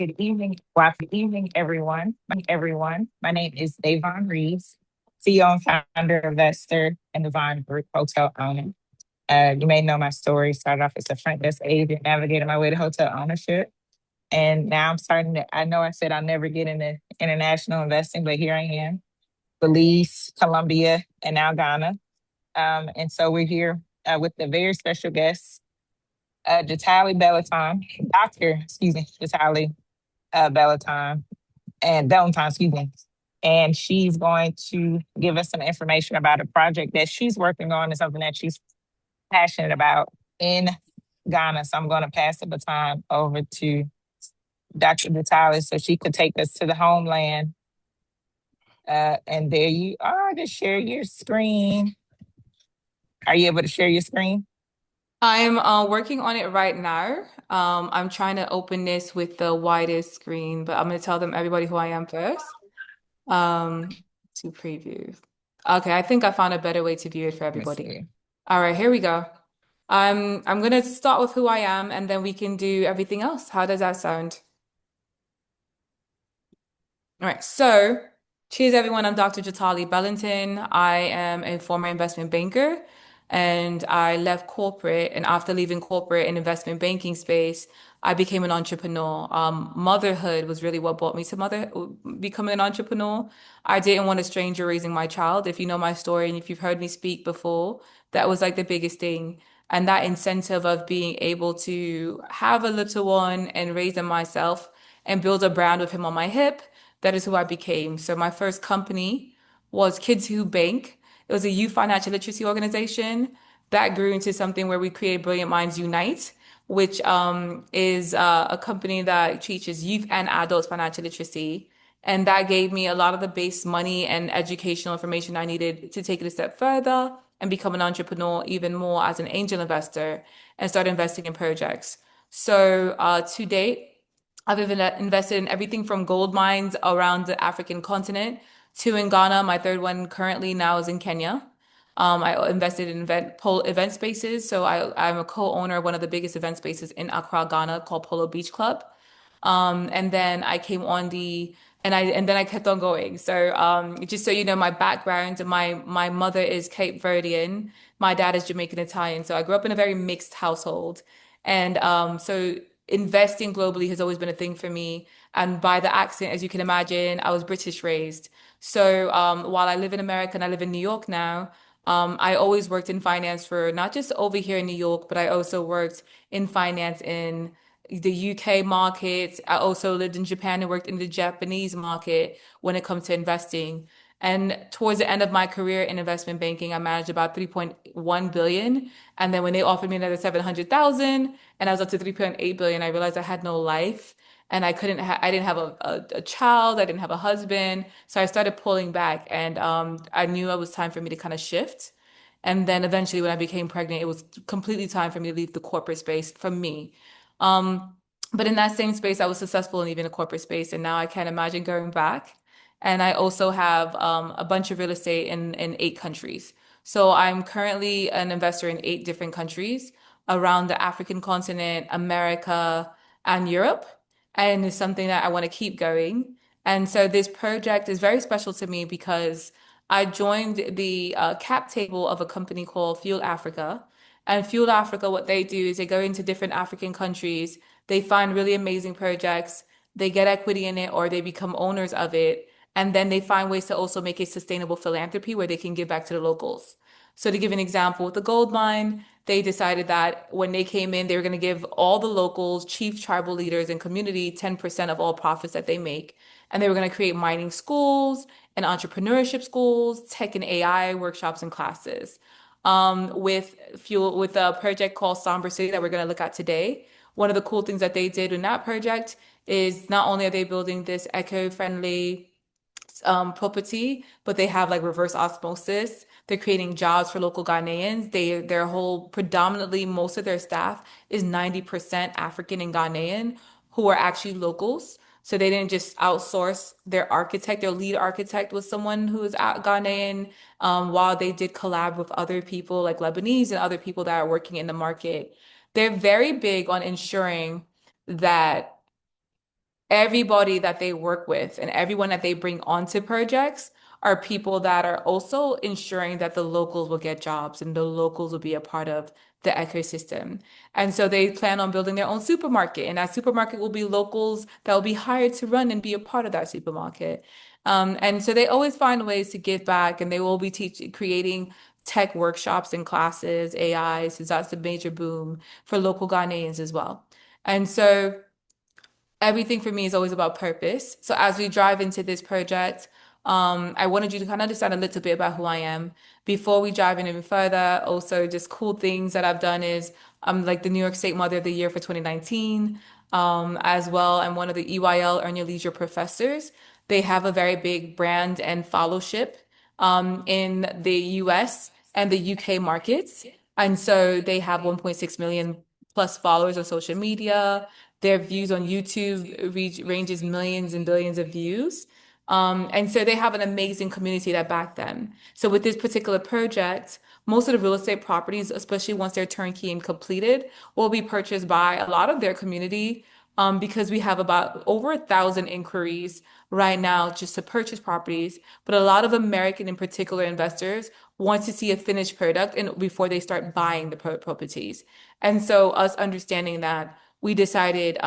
Good evening, everyone. My name is Davon Reeves, CEO and founder, investor, and Devon Group hotel owner. You may know my story. Started off as a front desk agent, navigated my way to hotel ownership. And now I'm starting to, I know I said I'll never get into international investing, but here I am, Belize, Colombia, and now Ghana. And so we're here with a very special guest, Jatitali Bellanton, Jatitali Bellanton and Bellanton, excuse me. And she's going to give us some information about a project that she's working on and something that she's passionate about in Ghana. So I'm going to pass the baton over to Dr. Jatitali so she could take us to the homeland. And there you are to share your screen. Are you able to share your screen? I'm working on it right now. I'm trying to open this with the widest screen, but I'm going to tell them everybody who I am first. To preview. Okay, I think I found a better way to view it for Let's everybody. see. All right, here we go. I'm going to start with who I am, and then we can do everything else. How does that sound? All right, so cheers, everyone. I'm Dr. Jatitali Bellanton. I am a former investment banker, and I left corporate. And after leaving corporate and investment banking space, I became an entrepreneur. Motherhood was really what brought me to becoming an entrepreneur. I didn't want a stranger raising my child. If you know my story and if you've heard me speak before, that was like the biggest thing. And that incentive of being able to have a little one and raise them myself and build a brand with him on my hip, that is who I became. So my first company was Kids Who Bank. It was a youth financial literacy organization that grew into something where we created Brilliant Minds Unite, which is a company that teaches youth and adults financial literacy. And that gave me a lot of the base money and educational information I needed to take it a step further and become an entrepreneur even more as an angel investor and start investing in projects. So to date, I've even invested in everything from gold mines around the African continent to in Ghana. My third one currently now is in Kenya. I invested in event spaces. So I'm a co-owner of one of the biggest event spaces in Accra, Ghana called Polo Beach Club. And then I came on the and then I kept on going. So just so you know, my background, my mother is Cape Verdean, my dad is Jamaican Italian. So I grew up in a very mixed household. And so investing globally has always been a thing for me. And by the accent, as you can imagine, I was British raised. So while I live in America and I live in New York now, I always worked in finance for not just over here in New York, but I also worked in finance in the UK market. I also lived in Japan and worked in the Japanese market when it comes to investing. And towards the end of my career in investment banking, I managed about 3.1 billion. And then when they offered me another 700,000 and I was up to 3.8 billion, I realized I had no life and I didn't have a child, I didn't have a husband. So I started pulling back and I knew it was time for me to kind of shift. And then eventually when I became pregnant, it was completely time for me to leave the corporate space for me. Um, but in that same space, I was successful in even a corporate space, and now I can't imagine going back. And I also have a bunch of real estate in 8 countries. So I'm currently an investor in 8 different countries around the African continent, America, and Europe. And it's something that I want to keep going. And so this project is very special to me because I joined the cap table of a company called Fuel Africa. And Fuel Africa, what they do is they go into different African countries, they find really amazing projects, they get equity in it or they become owners of it, and then they find ways to also make a sustainable philanthropy where they can give back to the locals. So to give an example, with the gold mine, they decided that when they came in, they were going to give all the locals, chief tribal leaders, and community 10% of all profits that they make. And they were going to create mining schools and entrepreneurship schools, tech and AI workshops and classes with a project called Sombra City that we're going to look at today. One of the cool things that they did in that project is not only are they building this eco-friendly property, but they have like reverse osmosis. They're creating jobs for local Ghanaians. Their whole predominantly most of their staff is 90% African and Ghanaian who are actually locals. So they didn't just outsource their architect. Their lead architect was someone who is Ghanaian, while they did collab with other people like Lebanese and other people that are working in the market. They're very big on ensuring that everybody that they work with and everyone that they bring onto projects are people that are also ensuring that the locals will get jobs and the locals will be a part of the ecosystem. And so they plan on building their own supermarket, and that supermarket will be locals that will be hired to run and be a part of that supermarket. And so they always find ways to give back, and they will be creating tech workshops and classes, AI, since that's the major boom for local Ghanaians as well. And so everything for me is always about purpose. So as we drive into this project, I wanted you to kind of understand a little bit about who I am. Before we dive in even further, also just cool things that I've done is I'm like the New York State Mother of the Year for 2019. As well, I'm one of the EYL Earn Your Leisure professors. They have a very big brand and fellowship in the US and the UK markets. And so they have 1.6 million plus followers on social media. Their views on YouTube ranges millions and billions of views. And so they have an amazing community that back them. So with this particular project, most of the real estate properties, especially once they're turnkey and completed, will be purchased by a lot of their community, because we have about over 1,000 inquiries right now just to purchase properties. But a lot of American in particular investors want to see a finished product and before they start buying the properties. And so us understanding that, we decided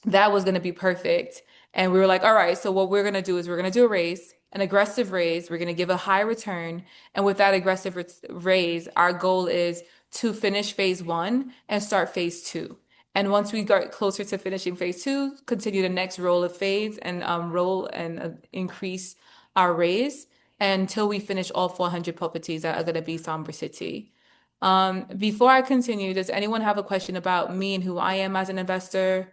that was going to be perfect. And we were like, all right, so what we're going to do is we're going to do a raise, an aggressive raise. We're going to give a high return. And with that aggressive raise, our goal is to finish phase 1 and start phase 2. And once we got closer to finishing phase 2, continue the next roll of phase and roll and increase our raise until we finish all 400 properties that are going to be Sombra City. Before I continue, does anyone have a question about me and who I am as an investor?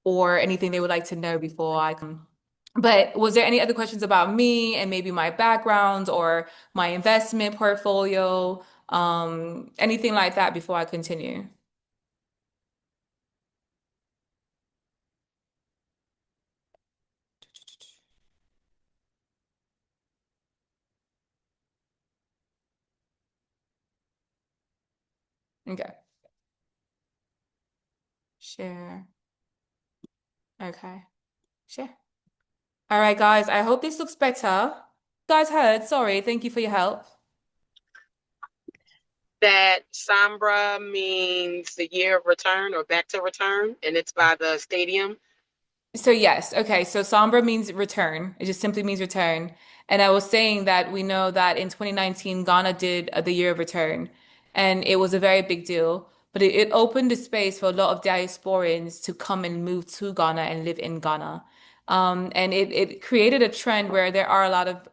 Or anything they would like to know before I come? But was there any other questions about me and maybe my background or my investment portfolio? Anything like that before I continue? Okay. Share. Okay. Share. All right, guys. I hope this looks better. Guys heard. Sorry. Thank you for your help. That Sombra means the year of return or back to return, and it's by the stadium. So yes, okay. So Sombra means return. It just simply means return. And I was saying that we know that in 2019, Ghana did the year of return, and it was a very big deal. But it opened the space for a lot of diasporans to come and move to Ghana and live in Ghana. And it created a trend where there are a lot of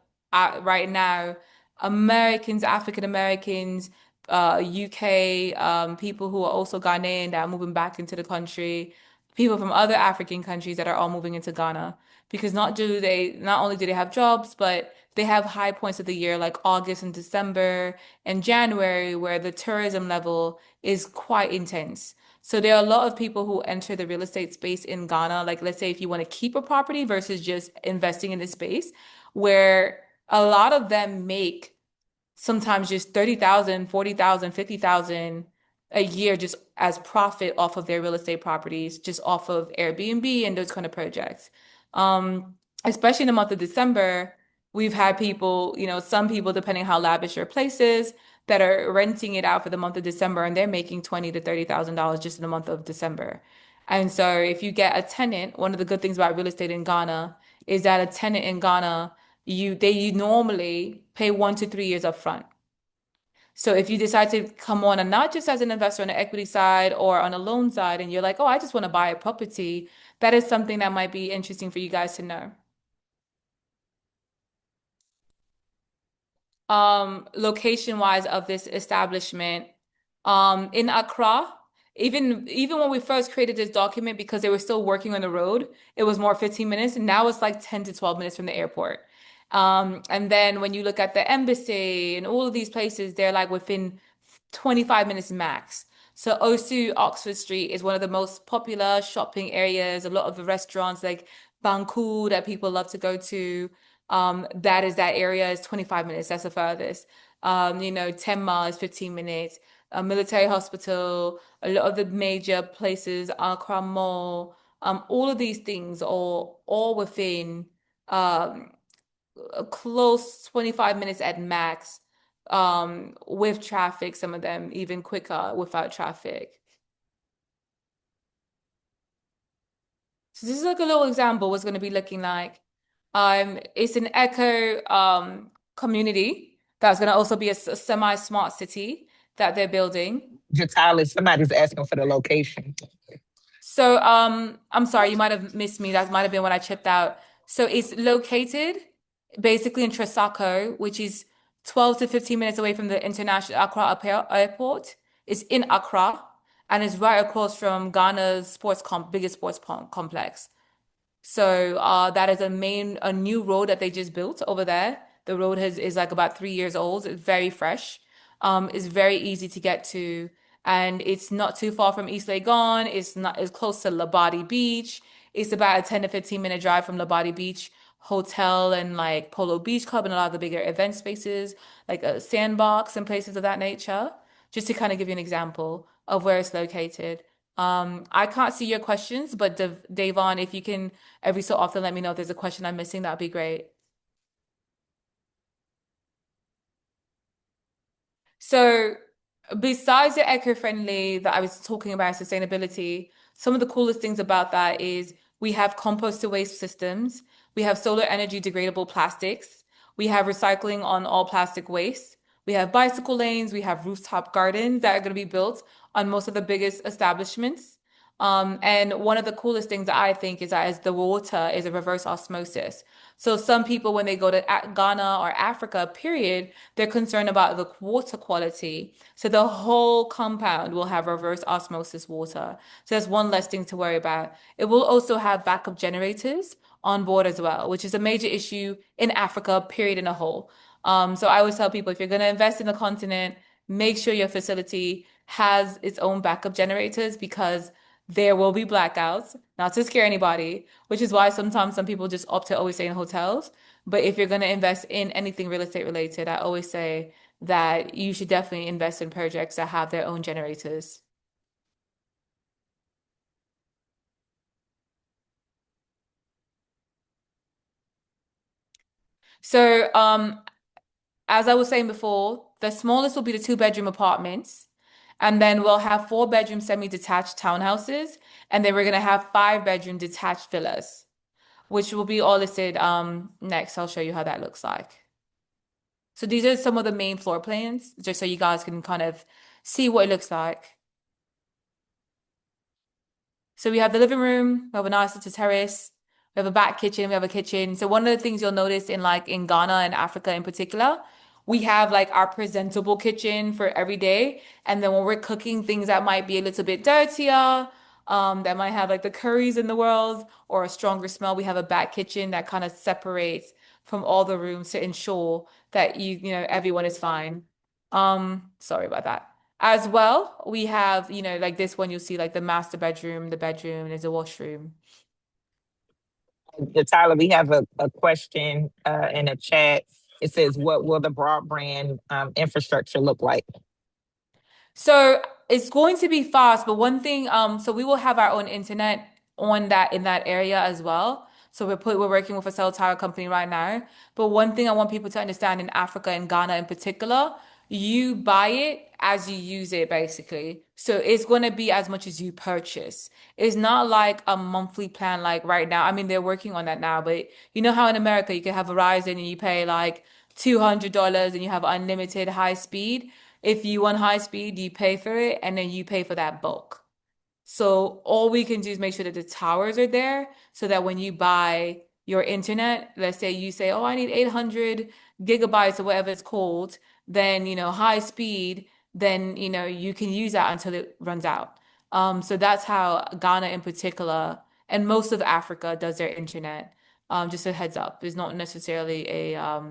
right now Americans, African Americans, UK, people who are also Ghanaian that are moving back into the country, people from other African countries that are all moving into Ghana, because not only do they have jobs, but they have high points of the year like August and December and January where the tourism level is quite intense. So there are a lot of people who enter the real estate space in Ghana. Like let's say if you want to keep a property versus just investing in the space, where a lot of them make sometimes just 30,000, 40,000, 50,000 a year just as profit off of their real estate properties, just off of Airbnb and those kind of projects. Especially in the month of December, we've had people, some people, depending how lavish your place is, that are renting it out for the month of December and they're making 20 to $30,000 just in the month of December. And so if you get a tenant, one of the good things about real estate in Ghana is that a tenant in Ghana, you normally pay 1 to 3 years up front. So if you decide to come on and not just as an investor on the equity side or on a loan side, and you're like, oh, I just want to buy a property, that is something that might be interesting for you guys to know. Location wise of this establishment, in Accra, even when we first created this document, because they were still working on the road, it was more 15 minutes, and now it's like 10 to 12 minutes from the airport. And then when you look at the embassy and all of these places, they're like within 25 minutes max. So Osu, Oxford Street is one of the most popular shopping areas. A lot of the restaurants like Banku that people love to go to. That area is 25 minutes. That's the furthest. 10 miles, 15 minutes. a military hospital, a lot of the major places, Accra Mall, all of these things are all within um, a close 25 minutes at max, with traffic, some of them even quicker without traffic. So this is like a little example what's going to be looking like. It's an eco community that's going to also be a semi-smart city that they're building. Jatitali, somebody's asking for the location. So I'm sorry, you might have missed me. That might have been when I chipped out. So it's located basically in Tresaco, which is 12 to 15 minutes away from the international Accra Airport. It's in Accra and it's right across from Ghana's biggest sports complex. So that is a new road that they just built over there. The road is like about 3 years old. It's very fresh. It's very easy to get to, and it's not too far from East Legon. It's close to Labadi Beach. It's about a 10 to 15 minute drive from Labadi Beach Hotel and like Polo Beach Club and a lot of the bigger event spaces, like a sandbox and places of that nature. Just to kind of give you an example of where it's located. I can't see your questions, but Davon, if you can every so often let me know if there's a question I'm missing, that'd be great. So besides the eco-friendly that I was talking about, sustainability, some of the coolest things about that is we have compost to waste systems, we have solar energy degradable plastics, we have recycling on all plastic waste, we have bicycle lanes, we have rooftop gardens that are going to be built on most of the biggest establishments. And one of the coolest things that I think is that is the water is a reverse osmosis. So some people, when they go to Ghana or Africa, period, they're concerned about the water quality. So the whole compound will have reverse osmosis water. So that's one less thing to worry about. It will also have backup generators on board as well, which is a major issue in Africa, period, in a whole. So I always tell people if you're going to invest in the continent, make sure your facility has its own backup generators because there will be blackouts, not to scare anybody, which is why sometimes some people just opt to always stay in hotels. But if you're going to invest in anything real estate related, I always say that you should definitely invest in projects that have their own generators. So, as I was saying before, the smallest will be the two-bedroom apartments. And then we'll have four-bedroom semi-detached townhouses. And then we're going to have five-bedroom detached villas, which will be all listed next. I'll show you how that looks like. So these are some of the main floor plans, just so you guys can kind of see what it looks like. So we have the living room, we have a nice little terrace, we have a back kitchen, we have a kitchen. So one of the things you'll notice in Ghana and Africa in particular, we have like our presentable kitchen for every day. And then when we're cooking things that might be a little bit dirtier, that might have like the curries in the world or a stronger smell, we have a back kitchen that kind of separates from all the rooms to ensure that everyone is fine. Sorry about that. As well, we have, like this one, you'll see like the master bedroom, the bedroom, there's a washroom. Tyler, we have a question in the chat. It says, what will the broadband infrastructure look like? So it's going to be fast, but one thing, so we will have our own internet in that area as well. So we're working with a cell tower company right now. But one thing I want people to understand in Africa and Ghana in particular, you buy it as you use it basically. So it's going to be as much as you purchase. It's not like a monthly plan like right now. I mean, they're working on that now, but you know how in America you can have Verizon and you pay like $200 and you have unlimited high speed. If you want high speed, you pay for it and then you pay for that bulk. So all we can do is make sure that the towers are there so that when you buy your internet, let's say you say, oh, I need 800 gigabytes or whatever it's called, then, high speed, then, you can use that until it runs out. So that's how Ghana in particular and most of Africa does their internet. Just a heads up, it's not necessarily a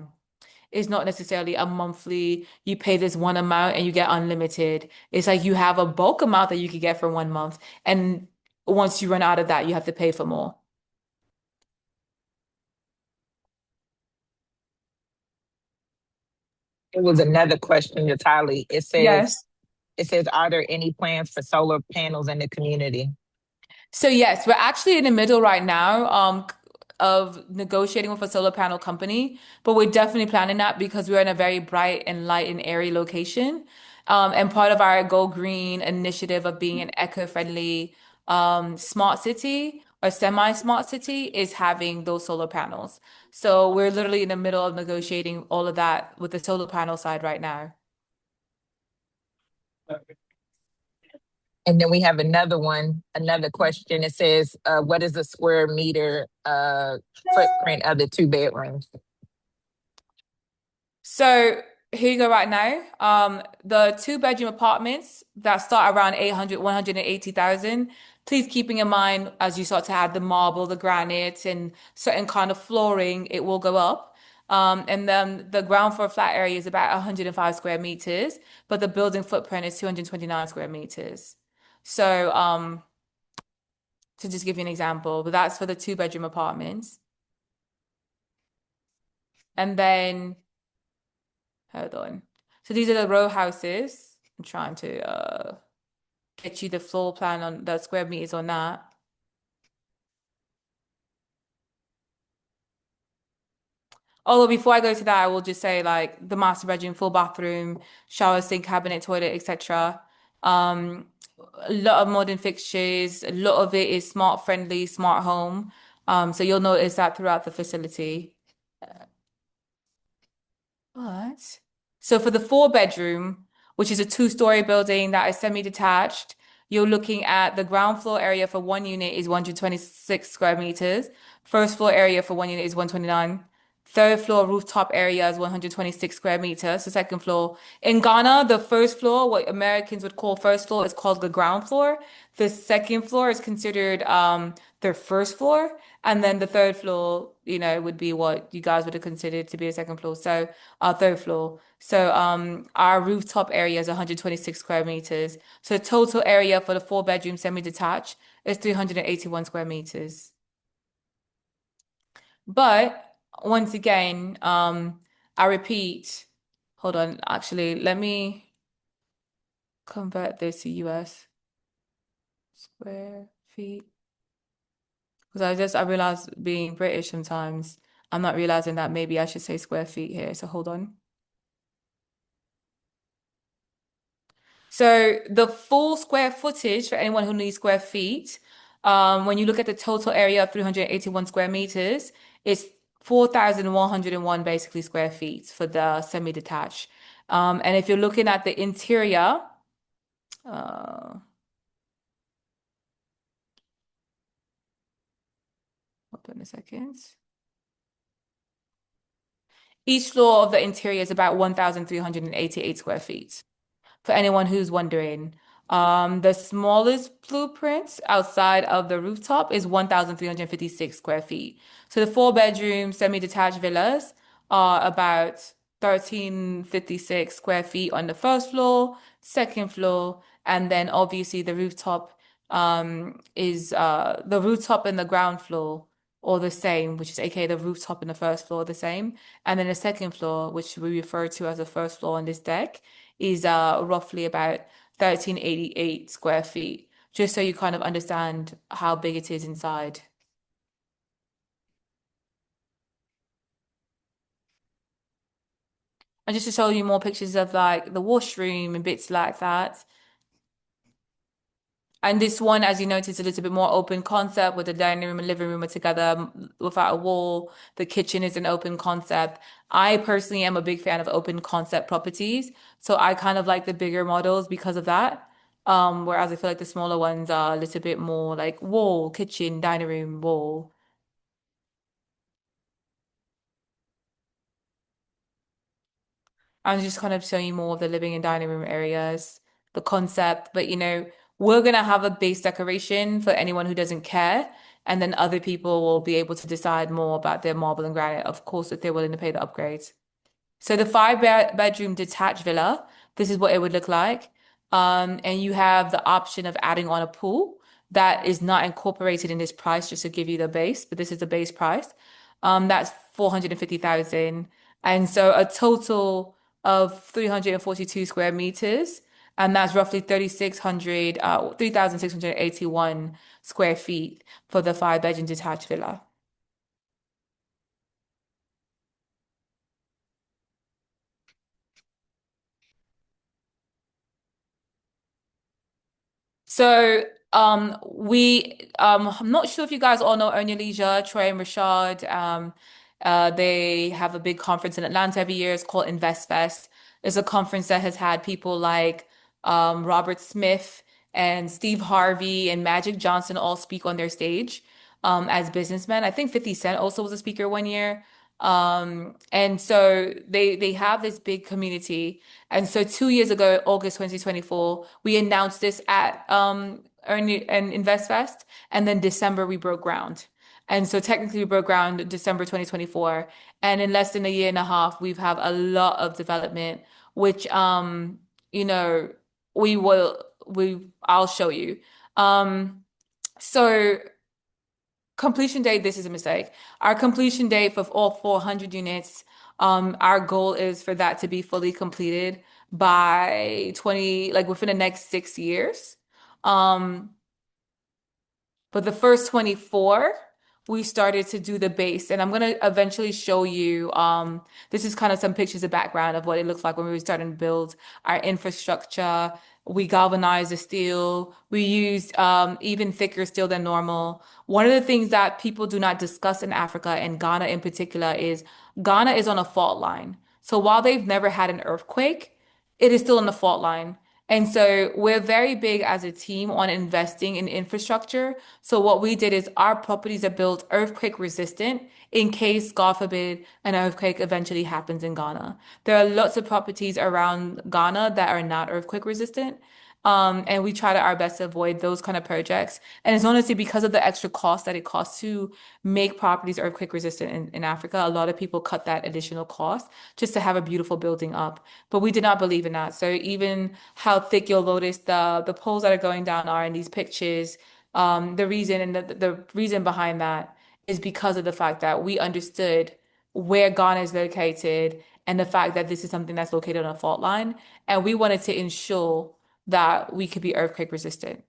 monthly, you pay this one amount and you get unlimited. It's like you have a bulk amount that you could get for 1 month. And once you run out of that, you have to pay for more. It was another question, Natalie. It says, Yes. It says, are there any plans for solar panels in the community? So yes, we're actually in the middle right now, of negotiating with a solar panel company, but we're definitely planning that because we're in a very bright and light and airy location. And part of our Go Green initiative of being an eco-friendly, smart city or semi-smart city is having those solar panels. So we're literally in the middle of negotiating all of that with the solar panel side right now. And then we have another question. It says, what is the square meter footprint of the 2 bedrooms? So here you go right now. The 2 bedroom apartments that start around 800, 180,000. Please keeping in mind as you start to add the marble, the granite, and certain kind of flooring, it will go up. And then the ground floor flat area is about 105 square meters, but the building footprint is 229 square meters. So, to just give you an example, but that's for the 2 bedroom apartments. And then hold on. So these are the row houses. I'm trying to get you the floor plan on the square meters on that. Although before I go to that, I will just say like the master bedroom, full bathroom, shower, sink, cabinet, toilet, etc. A lot of modern fixtures. A lot of it is smart friendly, smart home. So you'll notice that throughout the facility. What? So for the 4 bedroom, which is a 2-story building that is semi-detached, you're looking at the ground floor area for one unit is 126 square meters. First floor area for one unit is 129. Third floor rooftop area is 126 square meters. So second floor. In Ghana, the first floor, what Americans would call first floor, is called the ground floor. The second floor is considered their first floor. And then the third floor, would be what you guys would have considered to be a second floor. So our third floor. So our rooftop area is 126 square meters. So the total area for the 4 bedroom semi-detached is 381 square meters. But once again, I repeat, hold on, actually, let me convert this to US square feet. Because I realize being British sometimes, I'm not realizing that maybe I should say square feet here. So hold on. So the full square footage for anyone who needs square feet, when you look at the total area of 381 square meters, it's 4,101 basically square feet for the semi-detached. And if you're looking at the interior, hold on a second. Each floor of the interior is about 1,388 square feet. For anyone who's wondering, the smallest blueprints outside of the rooftop is 1,356 square feet. So the 4 bedroom semi-detached villas are about 1,356 square feet on the first floor, second floor, and then obviously the rooftop is the rooftop and the ground floor all the same, which is aka the rooftop and the first floor the same. And then the second floor, which we refer to as the first floor on this deck, is roughly about 1,388 square feet, just so you kind of understand how big it is inside. And just to show you more pictures of like the washroom and bits like that. And this one, as you notice, a little bit more open concept with the dining room and living room are together without a wall. The kitchen is an open concept. I personally am a big fan of open concept properties. So I kind of like the bigger models because of that. Whereas I feel like the smaller ones are a little bit more like wall, kitchen, dining room, wall. I'm just kind of showing you more of the living and dining room areas, the concept. But we're gonna have a base decoration for anyone who doesn't care, and then other people will be able to decide more about their marble and granite, of course, if they're willing to pay the upgrades. So the 5 bedroom detached villa, this is what it would look like. And you have the option of adding on a pool that is not incorporated in this price, just to give you the base, but this is the base price. That's 450,000. And so a total of 342 square meters. and that's roughly 3,681 square feet for the five-bedroom detached villa. So I'm not sure if you guys all know Own Your Leisure, Troy and Rashad. They have a big conference in Atlanta every year. It's called Invest Fest. It's a conference that has had people like Robert Smith and Steve Harvey and Magic Johnson all speak on their stage as businessmen. I think 50 Cent also was a speaker one year. And so they have this big community. And so 2 years ago, August 2024, we announced this at Earn and Invest Fest, and then December we broke ground. And so technically we broke ground December 2024. And in less than a year and a half, we've had a lot of development, which you know, I'll show you. So completion date, this is a mistake. Our completion date for all 400 units, our goal is for that to be fully completed by 20, like within the next 6 years. Um, but the first 24, we started to do the base. And I'm going to eventually show you, this is kind of some pictures of background of what it looks like when we were starting to build our infrastructure. We galvanized the steel. We used even thicker steel than normal. One of the things that people do not discuss in Africa, and Ghana in particular, is Ghana is on a fault line. So while they've never had an earthquake, it is still on the fault line. And so we're very big as a team on investing in infrastructure. So what we did is our properties are built earthquake resistant in case, God forbid, an earthquake eventually happens in Ghana. There are lots of properties around Ghana that are not earthquake resistant. And we try to our best to avoid those kind of projects. And it's honestly because of the extra cost that it costs to make properties earthquake resistant in Africa. A lot of people cut that additional cost just to have a beautiful building up. But we did not believe in that. So even how thick you'll notice the poles that are going down are in these pictures. The reason and the reason behind that is because of the fact that we understood where Ghana is located and the fact that this is something that's located on a fault line. And we wanted to ensure that we could be earthquake resistant.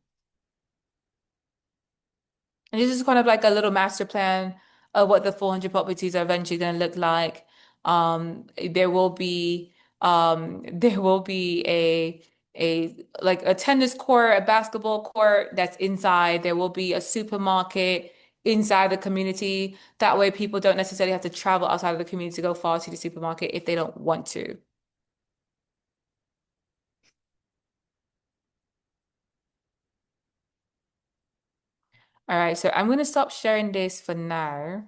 And this is kind of like a little master plan of what the 400 properties are eventually going to look like. There will be a like a tennis court, a basketball court that's inside. There will be a supermarket inside the community. That way people don't necessarily have to travel outside of the community to go far to the supermarket if they don't want to. All right, so I'm going to stop sharing this for now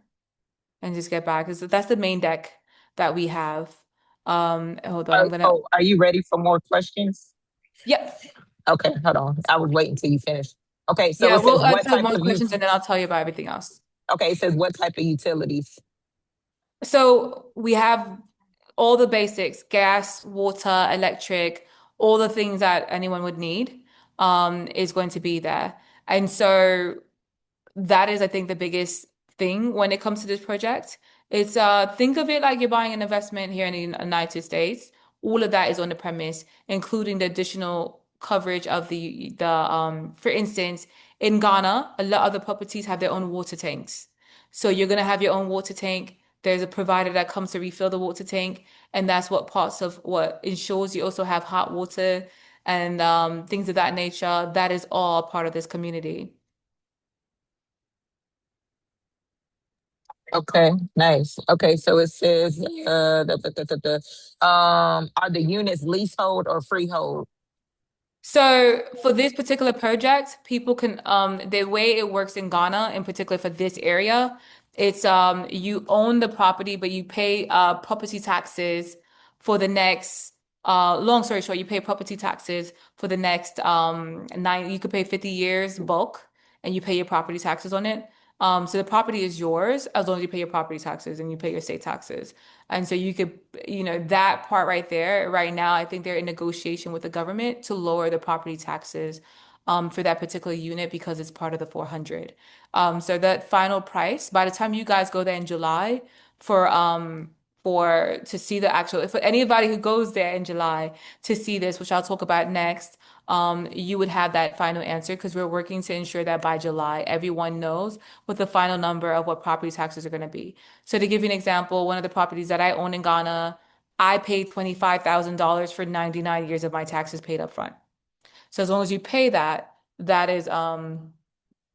and just get back because that's the main deck that we have. Hold on, Are you ready for more questions? Yep. Okay, hold on. I was waiting till you finish. Okay, so Yeah, it says we'll what answer type more of questions and then I'll tell you about everything else. okay, it says what type of utilities? So we have all the basics, gas, water, electric, all the things that anyone would need, is going to be there. And so that is, I think, the biggest thing when it comes to this project. It's think of it like you're buying an investment here in the United States. All of that is on the premise, including the additional coverage of the for instance, in Ghana, a lot of the properties have their own water tanks. So you're gonna have your own water tank. There's a provider that comes to refill the water tank, and that's what parts of what ensures you also have hot water and things of that nature. That is all part of this community. Okay, nice. Okay, so it says are the units leasehold or freehold? So for this particular project, people can the way it works in Ghana, in particular for this area, it's you own the property, but you pay property taxes for the next long story short, you pay property taxes for the next nine, you could pay 50 years bulk and you pay your property taxes on it. So the property is yours as long as you pay your property taxes and you pay your state taxes. And so you could, that part right there, right now, I think they're in negotiation with the government to lower the property taxes for that particular unit because it's part of the 400. So that final price, by the time you guys go there in July to see the actual, if anybody who goes there in July to see this, which I'll talk about next, you would have that final answer because we're working to ensure that by July, everyone knows what the final number of what property taxes are going to be. So to give you an example, one of the properties that I own in Ghana, I paid $25,000 for 99 years of my taxes paid up front. So as long as you pay that, that is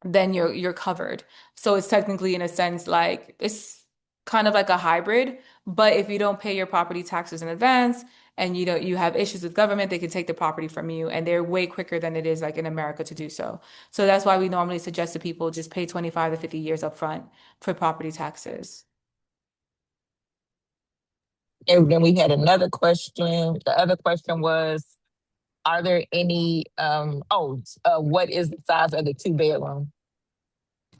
then you're covered. So it's technically in a sense like it's kind of like a hybrid, but if you don't pay your property taxes in advance and you have issues with government, they can take the property from you and they're way quicker than it is like in America to do so. So that's why we normally suggest to people just pay 25 to 50 years up front for property taxes. And then we had another question. The other question was, are there any, what is the size of the 2 bedroom?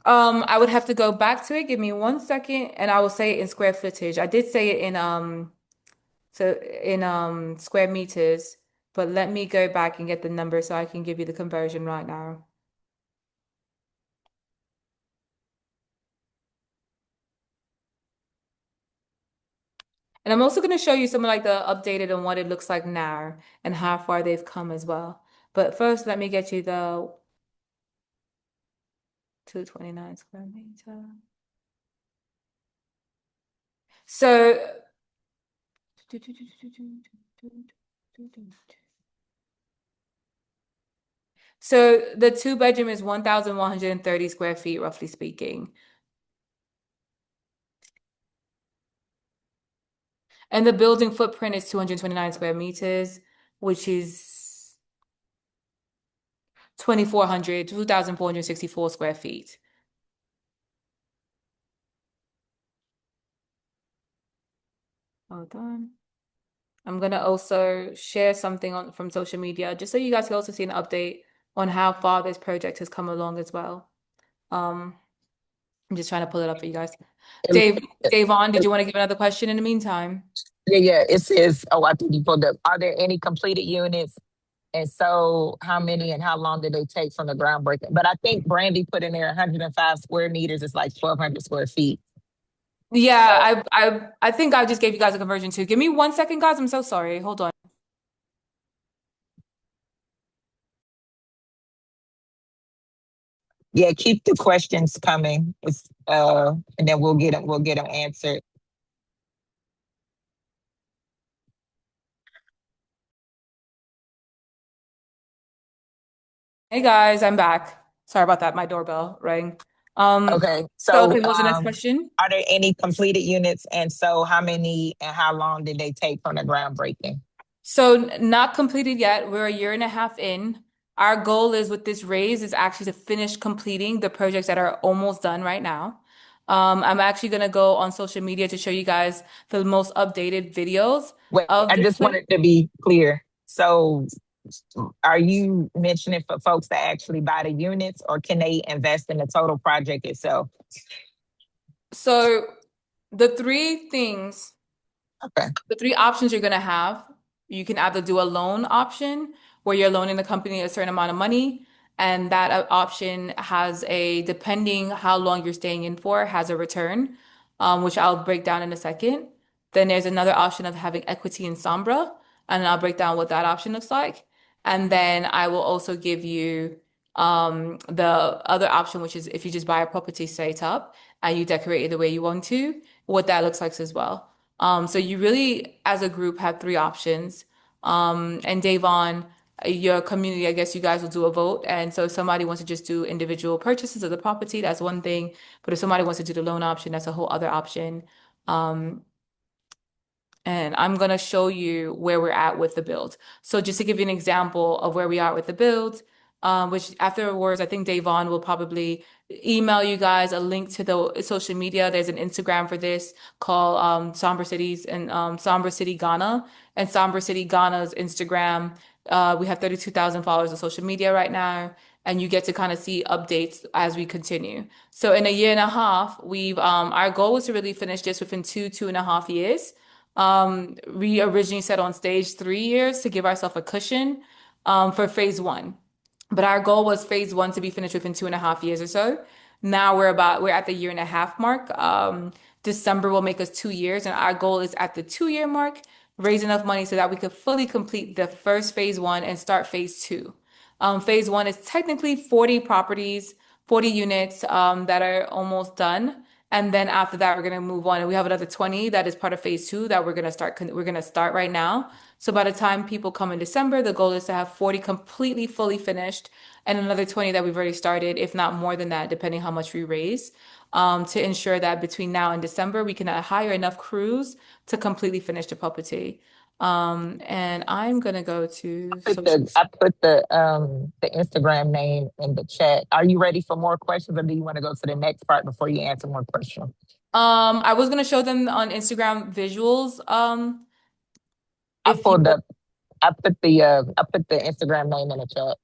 I would have to go back to it. Give me 1 second, and I will say it in square footage. I did say it in square meters, but let me go back and get the number so I can give you the conversion right now. And I'm also going to show you some of like the updated and what it looks like now and how far they've come as well. But first, let me get you the 229 square meter. So the 2 bedroom is 1,130 square feet, roughly speaking. And the building footprint is 229 square meters, which is 2,464 square feet. Hold on. I'm gonna also share something from social media just so you guys can also see an update on how far this project has come along as well. I'm just trying to pull it up for you guys. Davon, did you want to give another question in the meantime? Yeah. It says, I think you pulled up. Are there any completed units? And so how many and how long did they take from the groundbreaking? But I think Brandy put in there 105 square meters. It's like 1,200 square feet. Yeah, I think I just gave you guys a conversion too. Give me 1 second, guys. I'm so sorry. Hold on. Yeah, keep the questions coming. And then we'll get them answered. Hey guys, I'm back. Sorry about that. My doorbell rang. Okay. So So okay, what was the next question? are there any completed units? And so how many and how long did they take from the groundbreaking? So not completed yet. We're a year and a half in. Our goal is with this raise is actually to finish completing the projects that are almost done right now. I'm actually gonna go on social media to show you guys the most updated videos Wait, of I this just wanted to be clear. So are you mentioning for folks to actually buy the units or can they invest in the total project itself? So the three things, Okay. the three options you're gonna have, you can either do a loan option where you're loaning the company a certain amount of money, and that option has depending how long you're staying in for, has a return, which I'll break down in a second. Then there's another option of having equity in Sombra, and I'll break down what that option looks like. And then I will also give you the other option, which is if you just buy a property straight up and you decorate it the way you want to, what that looks like as well. So you really, as a group, have three options. And Davon, your community, I guess you guys will do a vote. And so if somebody wants to just do individual purchases of the property, that's one thing. But if somebody wants to do the loan option, that's a whole other option. And I'm going to show you where we're at with the build. So just to give you an example of where we are with the build, which afterwards, I think Davon will probably email you guys a link to the social media. There's an Instagram for this called Sombra Cities and Sombra City Ghana. And Sombra City Ghana's Instagram, we have 32,000 followers on social media right now. And you get to kind of see updates as we continue. So in a year and a half, our goal was to really finish this within 2.5 years. We originally set on stage 3 years to give ourselves a cushion for phase one. But our goal was phase one to be finished within 2.5 years or so. Now we're at the year and a half mark. December will make us 2 years, and our goal is at the 2 year mark, raise enough money so that we could fully complete the first phase one and start phase two. Phase one is technically 40 properties, 40 units that are almost done. And then after that, we're gonna move on, and we have another 20 that is part of phase two that we're gonna start right now. So by the time people come in December, the goal is to have 40 completely fully finished and another 20 that we've already started, if not more than that, depending how much we raise, to ensure that between now and December, we can hire enough crews to completely finish the property. And I'm gonna go to social. I put the Instagram name in the chat. Are you ready for more questions, or do you want to go to the next part before you answer more questions? I was gonna show them on Instagram visuals. I If you pulled up. I put the Instagram name in the chat.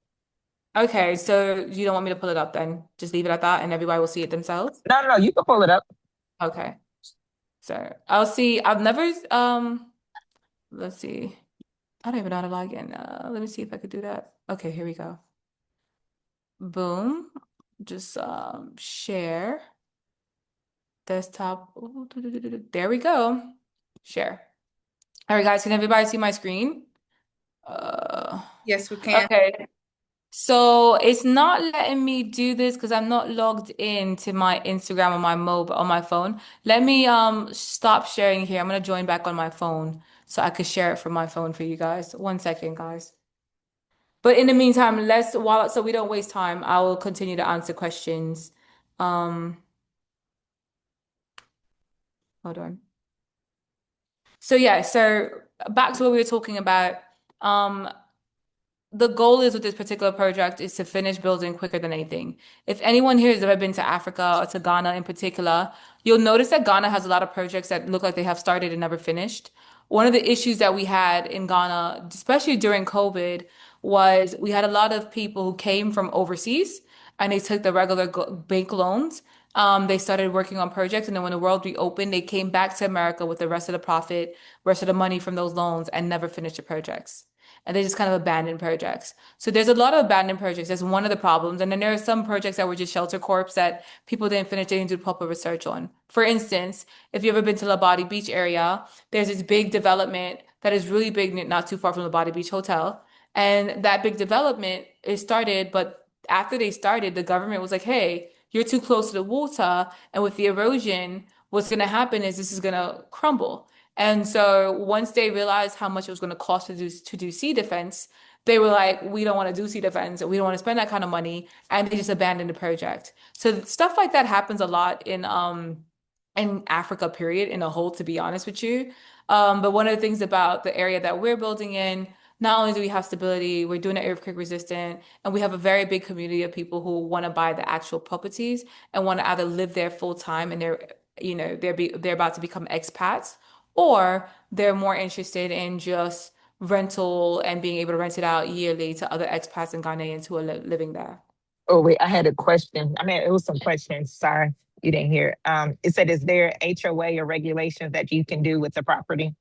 Okay, so you don't want me to pull it up then? Just leave it at that and everybody will see it themselves? No, no, no. You can pull it up. Okay. So I'll see. I've never let's see. I don't even know how to log in. Let me see if I could do that. Okay, here we go. Boom. Just share desktop. Ooh, there we go. Share. All right, guys, can everybody see my screen? Yes, we can. Okay. So it's not letting me do this because I'm not logged in to my Instagram on my mobile on my phone. Let me stop sharing here. I'm gonna join back on my phone so I could share it from my phone for you guys. 1 second, guys. But in the meantime, so we don't waste time, I will continue to answer questions. Um, hold on. So yeah, so back to what we were talking about. Um, the goal is with this particular project is to finish building quicker than anything. If anyone here has ever been to Africa or to Ghana in particular, you'll notice that Ghana has a lot of projects that look like they have started and never finished. One of the issues that we had in Ghana, especially during COVID, was we had a lot of people who came from overseas and they took the regular bank loans. They started working on projects, and then when the world reopened, they came back to America with the rest of the profit, rest of the money from those loans, and never finished the projects, and they just kind of abandoned projects. So there's a lot of abandoned projects. That's one of the problems. And then there are some projects that were just shelter corps that people didn't finish, they didn't do proper research on. For instance, if you've ever been to Labadi Beach area, there's this big development that is really big, not too far from Labadi Beach Hotel. And that big development is started, but after they started, the government was like, hey, you're too close to the water. And with the erosion, what's going to happen is this is going to crumble. And so once they realized how much it was going to cost to do sea defense, they were like, we don't want to do sea defense, and we don't want to spend that kind of money, and they just abandoned the project. So stuff like that happens a lot in Africa, period, in a whole, to be honest with you. But one of the things about the area that we're building in, not only do we have stability, we're doing it earthquake resistant, and we have a very big community of people who want to buy the actual properties and want to either live there full time, and they're about to become expats, or they're more interested in just rental and being able to rent it out yearly to other expats and Ghanaians who are living there. Oh wait, I had a question. I mean, it was some questions. Sorry, you didn't hear. It said, is there HOA or regulations that you can do with the property?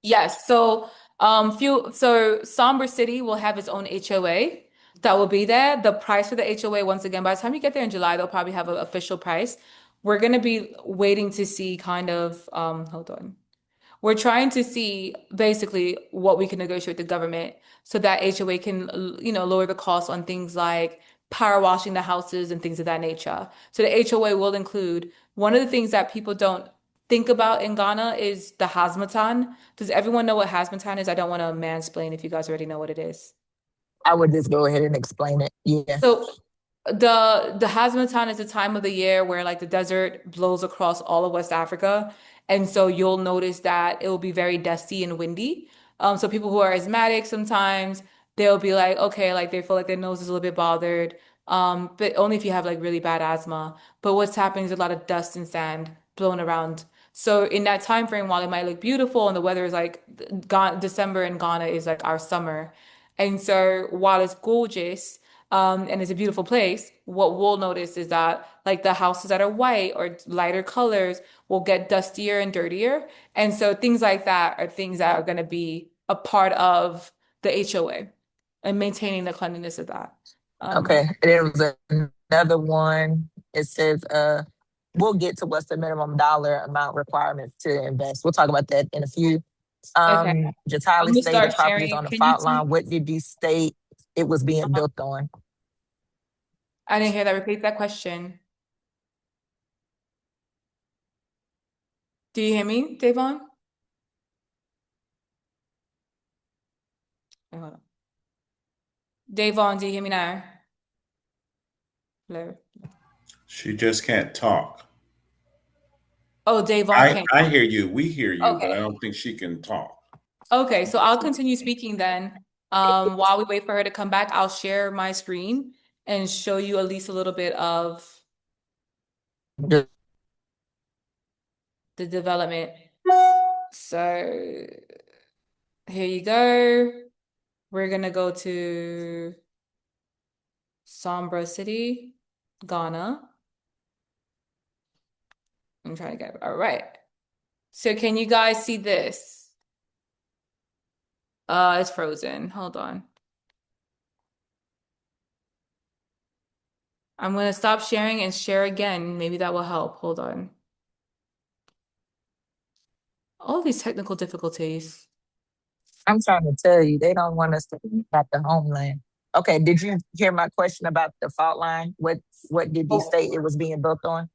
Yes. So Sombra City will have its own HOA that will be there. The price for the HOA, once again, by the time you get there in July, they'll probably have an official price. We're gonna be waiting to see kind of hold on. We're trying to see basically what we can negotiate with the government so that HOA can, lower the cost on things like power washing the houses and things of that nature. So the HOA will include one of the things that people don't think about in Ghana is the hazmatan. Does everyone know what hazmatan is? I don't want to mansplain if you guys already know what it is. I would just go ahead and explain it. Yeah. So the Hazmatan is a time of the year where like the desert blows across all of West Africa. And so you'll notice that it will be very dusty and windy. So people who are asthmatic sometimes they'll be like, okay, like they feel like their nose is a little bit bothered. But only if you have like really bad asthma. But what's happening is a lot of dust and sand blown around. So in that time frame, while it might look beautiful and the weather is like December in Ghana is like our summer. And so while it's gorgeous, and it's a beautiful place, what we'll notice is that like the houses that are white or lighter colors will get dustier and dirtier. And so things like that are things that are going to be a part of the HOA and maintaining the cleanliness of that. Okay. There was another one. it says, we'll get to what's the minimum dollar amount requirements to invest. We'll talk about that in a few. Okay. I'm Jatitali gonna stated start properties sharing. on the Can you fault see? line. What did you state it was being built on? I didn't hear that. Repeat that question. Do you hear me, Davon? Wait, hold on. Davon, do you hear me now? Hello. She just can't talk. Oh, Davon can't. I hear you. We hear you, but I Okay. don't think she can talk. Okay, so I'll continue speaking then. While we wait for her to come back, I'll share my screen and show you at least a little bit of The the development. So here you go. We're gonna go to Sombra City, Ghana. I'm trying to get it. All right. So can you guys see this? It's frozen. Hold on. I'm gonna stop sharing and share again. Maybe that will help. Hold on. All these technical difficulties. I'm trying to tell you, they don't want us to think about the homeland. Okay, did you hear my question about the fault line? What did you state it was being built on?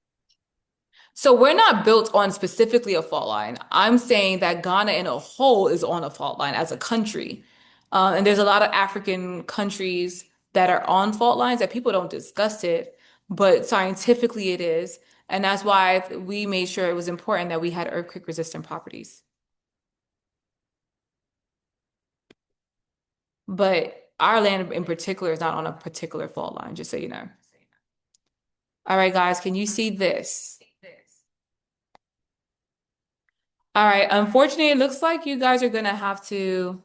So we're not built on specifically a fault line. I'm saying that Ghana in a whole is on a fault line as a country. And there's a lot of African countries that are on fault lines that people don't discuss it, but scientifically it is. And that's why we made sure it was important that we had earthquake resistant properties. But our land in particular is not on a particular fault line, just so you know. All right, guys, can you see this? All right, unfortunately, it looks like you guys are gonna have to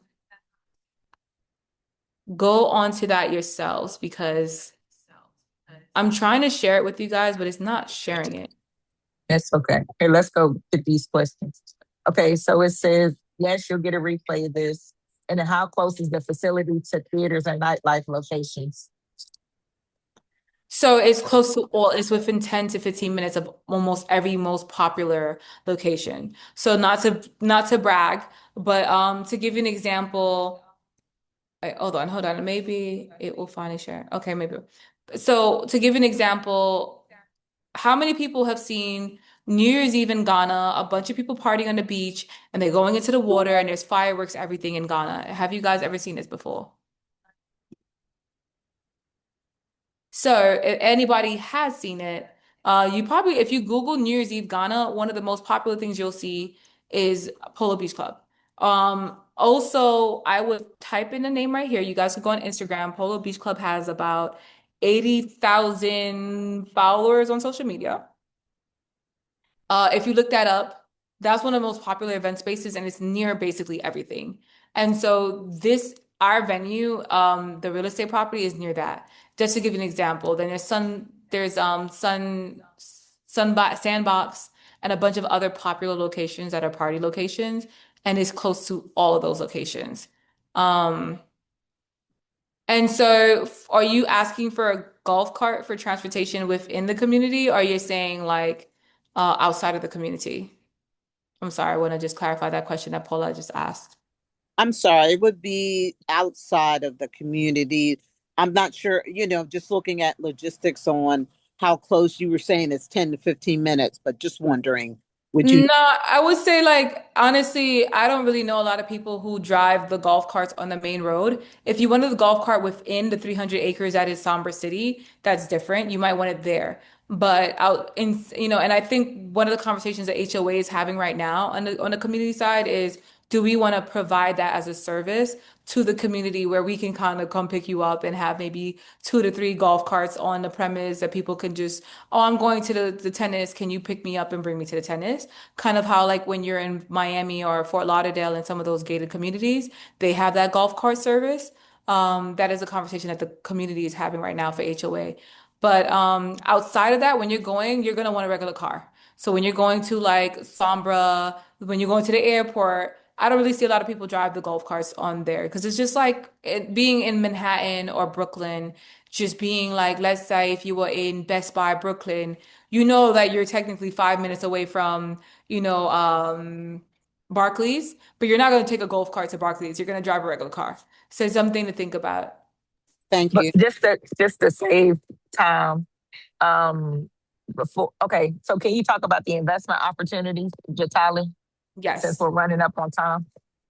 go onto that yourselves because I'm trying to share it with you guys, but it's not sharing it. That's okay. Here, let's go to these questions. Okay, so it says, yes, you'll get a replay of this. And then how close is the facility to theaters and nightlife locations? So it's close to all, it's within 10 to 15 minutes of almost every most popular location. So not to brag, but to give you an example, hold on, maybe it will finally share. Okay, maybe. So to give you an example, how many people have seen New Year's Eve in Ghana, a bunch of people partying on the beach and they're going into the water and there's fireworks, everything in Ghana? Have you guys ever seen this before? So if anybody has seen it, you probably, if you Google New Year's Eve Ghana, one of the most popular things you'll see is Polo Beach Club. Also, I would type in the name right here. You guys can go on Instagram. Polo Beach Club has about 80,000 followers on social media. If you look that up, that's one of the most popular event spaces and it's near basically everything. And so our venue, the real estate property is near that. Just to give you an example, then Sandbox and a bunch of other popular locations that are party locations, and it's close to all of those locations. And so are you asking for a golf cart for transportation within the community, or are you saying like outside of the community? I'm sorry, I want to just clarify that question that Paula just asked. I'm sorry, it would be outside of the community. I'm not sure, just looking at logistics on how close you were saying it's 10 to 15 minutes, but just wondering, would you? No, I would say like honestly, I don't really know a lot of people who drive the golf carts on the main road. If you wanted the golf cart within the 300 acres that is Sombra City, that's different. You might want it there. But out in, and I think one of the conversations that HOA is having right now on the community side is, do we want to provide that as a service to the community where we can kind of come pick you up and have maybe 2 to 3 golf carts on the premise that people can just, oh, I'm going to the tennis. Can you pick me up and bring me to the tennis? Kind of how like when you're in Miami or Fort Lauderdale and some of those gated communities, they have that golf cart service. That is a conversation that the community is having right now for HOA. But outside of that, when you're going, you're gonna want a regular car. So when you're going to like Sombra, when you're going to the airport, I don't really see a lot of people drive the golf carts on there because it's just like being in Manhattan or Brooklyn, just being like, let's say if you were in Best Buy Brooklyn, you know that you're technically 5 minutes away from, you know, Barclays, but you're not going to take a golf cart to Barclays. You're going to drive a regular car. So it's something to think about. Thank But you. just to save time, before, okay, so can you talk about the investment opportunities, Jatali, since Yes. we're running up on time?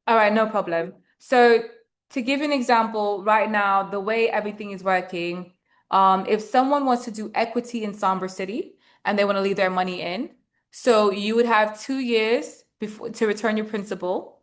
All right, no problem. So to give you an example, right now, the way everything is working, if someone wants to do equity in Sombra City and they want to leave their money in, so you would have 2 years before to return your principal.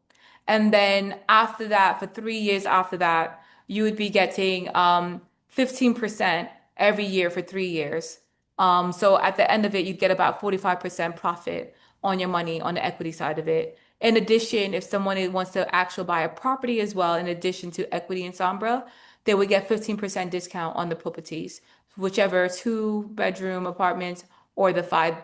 And then after that, for 3 years after that, you would be getting 15% every year for 3 years. So at the end of it, you'd get about 45% profit on your money on the equity side of it. In addition, if someone wants to actually buy a property as well, in addition to equity in Sombra, they would get 15% discount on the properties, whichever 2 bedroom apartments or the five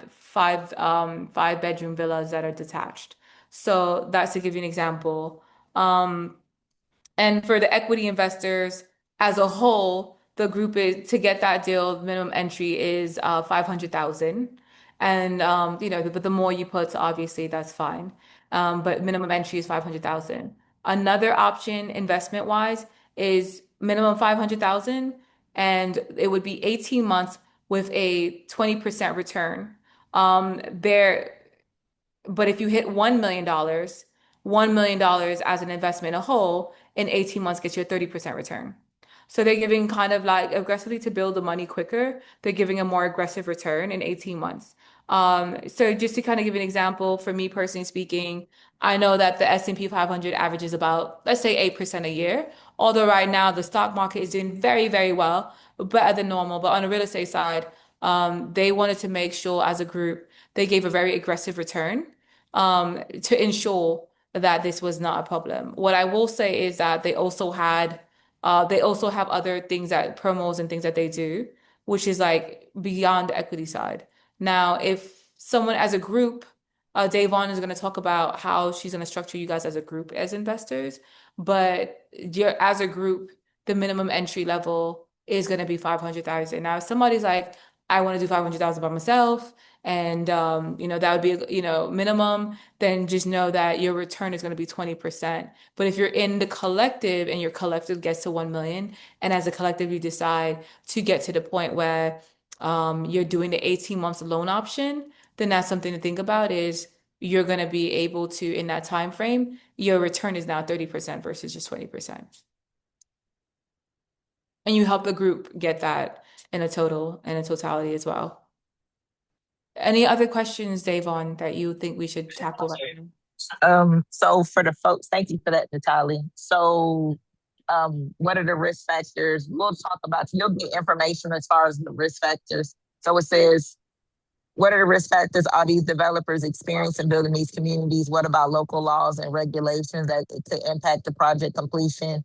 bedroom villas that are detached. So that's to give you an example. And for the equity investors as a whole, the group is to get that deal, minimum entry is 500,000. And but the more you put, obviously that's fine. But minimum entry is 500,000. Another option investment wise is minimum 500,000 and it would be 18 months with a 20% return. There but if you hit $1 million as an investment in a whole in 18 months gets you a 30% return. So they're giving kind of like aggressively to build the money quicker. They're giving a more aggressive return in 18 months. So just to kind of give an example, for me personally speaking, I know that the S&P 500 averages about, let's say 8% a year. Although right now the stock market is doing very, very well, better than normal. But on the real estate side, they wanted to make sure as a group, they gave a very aggressive return to ensure that this was not a problem. What I will say is that they also have other things that promos and things that they do, which is like beyond the equity side. Now, if someone as a group, Davon is going to talk about how she's going to structure you guys as a group as investors, but you're as a group, the minimum entry level is going to be 500,000. Now, if somebody's like, I want to do 500,000 by myself, and that would be minimum, then just know that your return is going to be 20%. But if you're in the collective and your collective gets to 1 million, and as a collective you decide to get to the point where you're doing the 18 months loan option, then that's something to think about is you're going to be able to, in that time frame, your return is now 30% versus just 20%. And you help the group get that in a totality as well. Any other questions, Davon, that you think we should tackle right now? So for the folks, thank you for that, Natalie. So what are the risk factors? We'll talk about, you'll get information as far as the risk factors. So it says, what are the risk factors are these developers experiencing building these communities? What about local laws and regulations that could impact the project completion?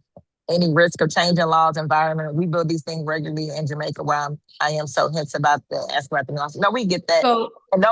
Any risk of changing laws, environment? We build these things regularly in Jamaica, where I am so hence about the aspect. No, we get that. So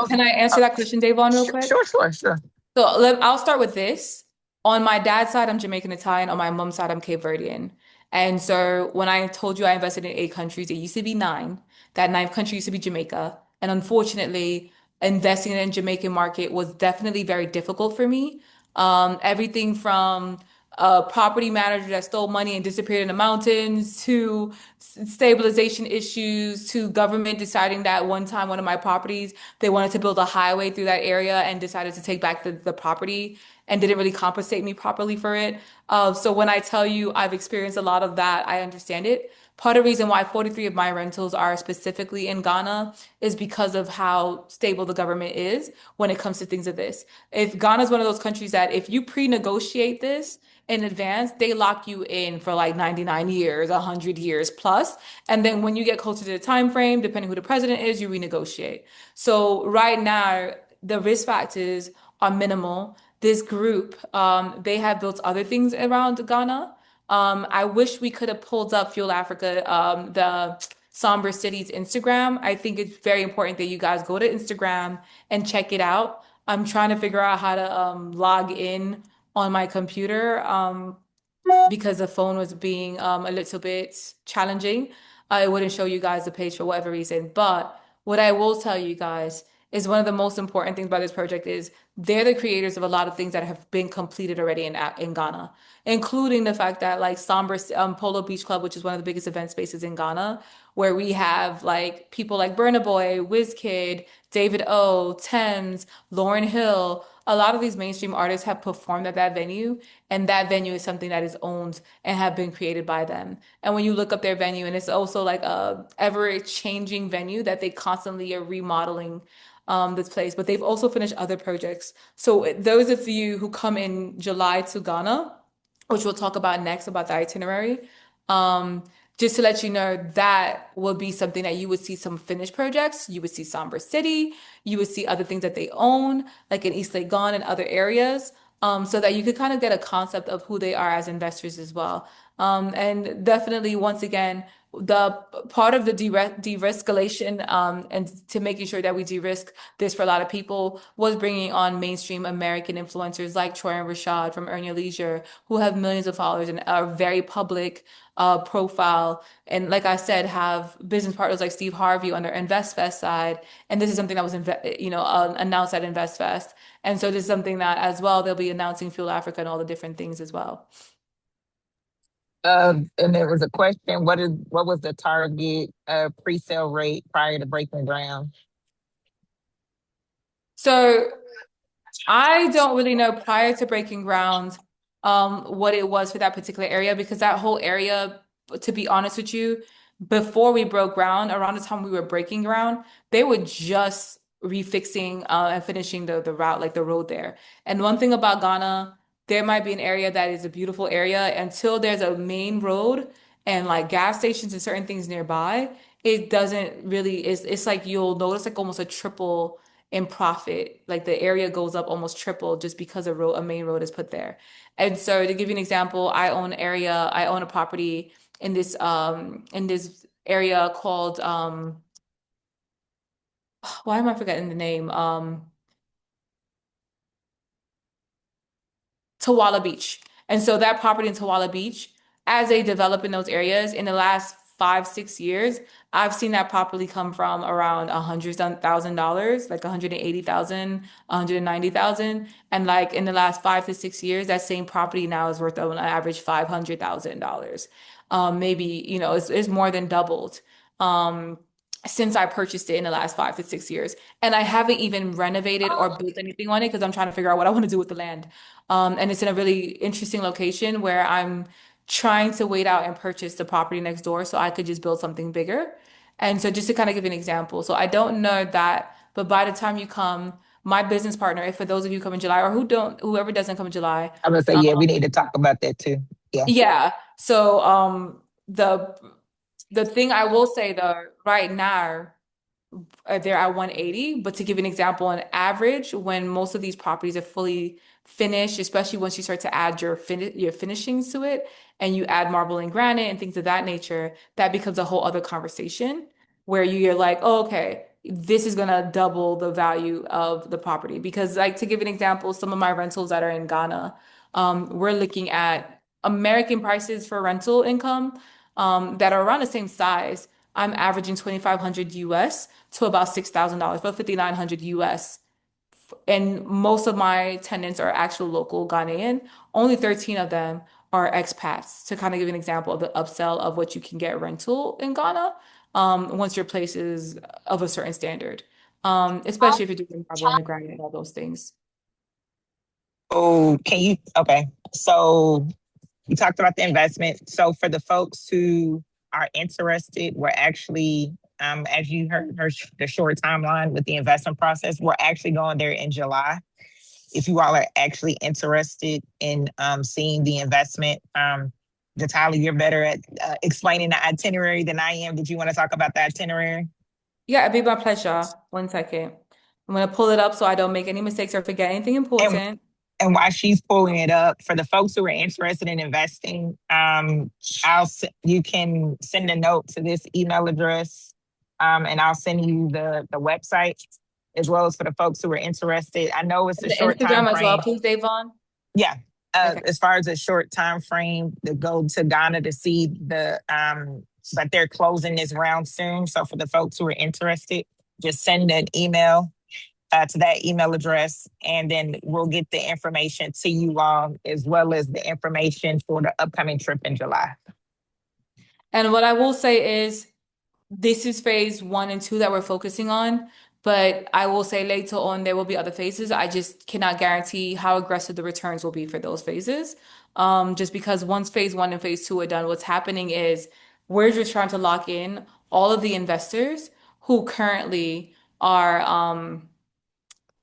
can I answer that question, Davon, real quick? Sure. So I'll start with this. On my dad's side, I'm Jamaican Italian. On my mom's side, I'm Cape Verdean. And so when I told you I invested in 8 countries, it used to be 9. That 9th country used to be Jamaica. And unfortunately, investing in the Jamaican market was definitely very difficult for me. Everything from a property manager that stole money and disappeared in the mountains to stabilization issues to government deciding that one time one of my properties, they wanted to build a highway through that area and decided to take back the property and didn't really compensate me properly for it. So when I tell you I've experienced a lot of that, I understand it. Part of the reason why 43 of my rentals are specifically in Ghana is because of how stable the government is when it comes to things of this. If Ghana is one of those countries that if you pre-negotiate this in advance, they lock you in for like 99 years, 100 years plus. And then when you get closer to the time frame, depending who the president is, you renegotiate. So right now, the risk factors are minimal. This group, they have built other things around Ghana. I wish we could have pulled up Fuel Africa, the Sombra City's Instagram. I think it's very important that you guys go to Instagram and check it out. I'm trying to figure out how to log in on my computer because the phone was being a little bit challenging. It wouldn't show you guys the page for whatever reason. But what I will tell you guys is one of the most important things about this project is they're the creators of a lot of things that have been completed already in Ghana, including the fact that like Sombra Polo Beach Club, which is one of the biggest event spaces in Ghana, where we have like people like Burna Boy, Wizkid, David O, Thames, Lauryn Hill. A lot of these mainstream artists have performed at that venue, and that venue is something that is owned and have been created by them. And when you look up their venue, and it's also like a ever-changing venue that they constantly are remodeling this place, but they've also finished other projects. So those of you who come in July to Ghana, which we'll talk about next about the itinerary, just to let you know, that will be something that you would see some finished projects. You would see Sombra City. You would see other things that they own, like in East Legon and other areas, so that you could kind of get a concept of who they are as investors as well. And definitely, once again, the part of the de-riscalation and to making sure that we de-risk this for a lot of people was bringing on mainstream American influencers like Troy and Rashad from Earn Your Leisure, who have millions of followers and are very public profile. And like I said, have business partners like Steve Harvey on their InvestFest side. And this is something that was, announced at InvestFest. And so this is something that as well, they'll be announcing Fuel Africa and all the different things as well. And there was a question, what was the target pre-sale rate prior to breaking ground? So I don't really know prior to breaking ground what it was for that particular area, because that whole area, to be honest with you, before we broke ground, around the time we were breaking ground, they were just refixing and finishing the route, like the road there. And one thing about Ghana, there might be an area that is a beautiful area until there's a main road and like gas stations and certain things nearby. It doesn't really, it's like you'll notice like almost a triple in profit. Like the area goes up almost triple just because a main road is put there. And so to give you an example, I own a property in this area called why am I forgetting the name? Tawala Beach. And so that property in Tawala Beach, as they develop in those areas in the last 5-6 years, I've seen that property come from around $100,000, like 180,000, 190,000. And like in the last 5 to 6 years, that same property now is worth on average $500,000. Maybe, it's more than doubled. Since I purchased it in the last 5 to 6 years. And I haven't even renovated or built anything on it because I'm trying to figure out what I want to do with the land. And it's in a really interesting location where I'm trying to wait out and purchase the property next door so I could just build something bigger. And so just to kind of give you an example. So I don't know that, but by the time you come, my business partner, if for those of you who come in July or whoever doesn't come in July. I'm gonna say, yeah, we need to talk about that too. Yeah. Yeah. So the thing I will say though, right now, they're at 180, but to give you an example, on average, when most of these properties are fully finished, especially once you start to add your finishings to it and you add marble and granite and things of that nature, that becomes a whole other conversation where you're like, oh, okay, this is gonna double the value of the property. Because like to give an example, some of my rentals that are in Ghana, we're looking at American prices for rental income that are around the same size. I'm averaging 2,500 US to about $6,000, about 5,900 US. And most of my tenants are actual local Ghanaian. Only 13 of them are expats, to kind of give you an example of the upsell of what you can get rental in Ghana once your place is of a certain standard, especially if you're doing marble and granite and all those things. Oh, okay. So you talked about the investment. So for the folks who are interested, we're actually, as you heard the short timeline with the investment process, we're actually going there in July. If you all are actually interested in seeing the investment, Jatitali, you're better at explaining the itinerary than I am. Did you want to talk about the itinerary? Yeah, it'd be my pleasure. 1 second. I'm going to pull it up so I don't make any mistakes or forget anything important. And while she's pulling it up, for the folks who are interested in investing, you can send a note to this email address, and I'll send you the website, as well as for the folks who are interested. I know it's a short Instagram time as frame. well, please, Davon. Yeah, Okay. As far as a short time frame to go to Ghana to see but they're closing this round soon. So for the folks who are interested, just send an email to that email address, and then we'll get the information to you all, as well as the information for the upcoming trip in July. And what I will say is, this is phase 1 and 2 that we're focusing on. But I will say later on, there will be other phases. I just cannot guarantee how aggressive the returns will be for those phases. Just because once phase 1 and phase 2 are done, what's happening is we're just trying to lock in all of the investors who currently are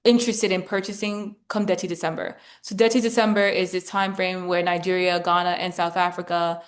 interested in purchasing come Dirty December. So Dirty December is this time frame where Nigeria, Ghana, and South Africa,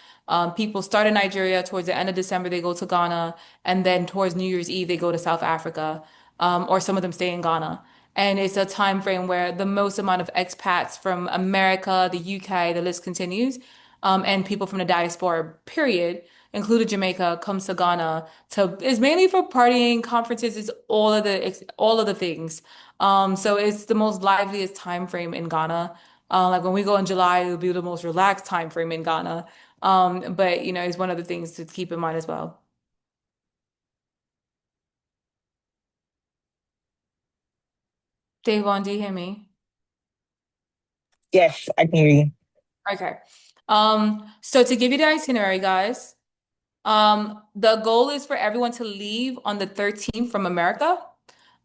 people start in Nigeria. Towards the end of December, they go to Ghana, and then towards New Year's Eve, they go to South Africa, or some of them stay in Ghana. And it's a time frame where the most amount of expats from America, the UK, the list continues, and people from the diaspora, period, including Jamaica, comes to Ghana to is mainly for partying, conferences, is all of the things. So it's the most liveliest time frame in Ghana. Like when we go in July, it'll be the most relaxed time frame in Ghana. But it's one of the things to keep in mind as well. Davon, do you hear me? Yes, I can hear you. Okay. So to give you the itinerary, guys, the goal is for everyone to leave on the 13th from America.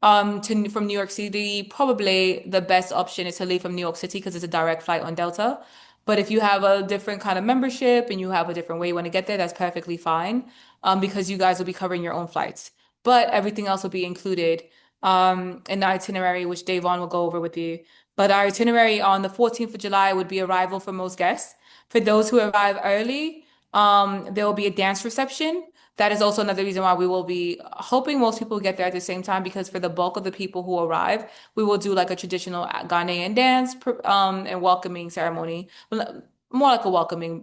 From New York City. Probably the best option is to leave from New York City because it's a direct flight on Delta. But if you have a different kind of membership and you have a different way you want to get there, that's perfectly fine. Because you guys will be covering your own flights. But everything else will be included in the itinerary, which Davon will go over with you. But our itinerary on the 14th of July would be arrival for most guests. For those who arrive early, there will be a dance reception. That is also another reason why we will be hoping most people get there at the same time, because for the bulk of the people who arrive, we will do like a traditional Ghanaian dance and welcoming ceremony, more like a welcoming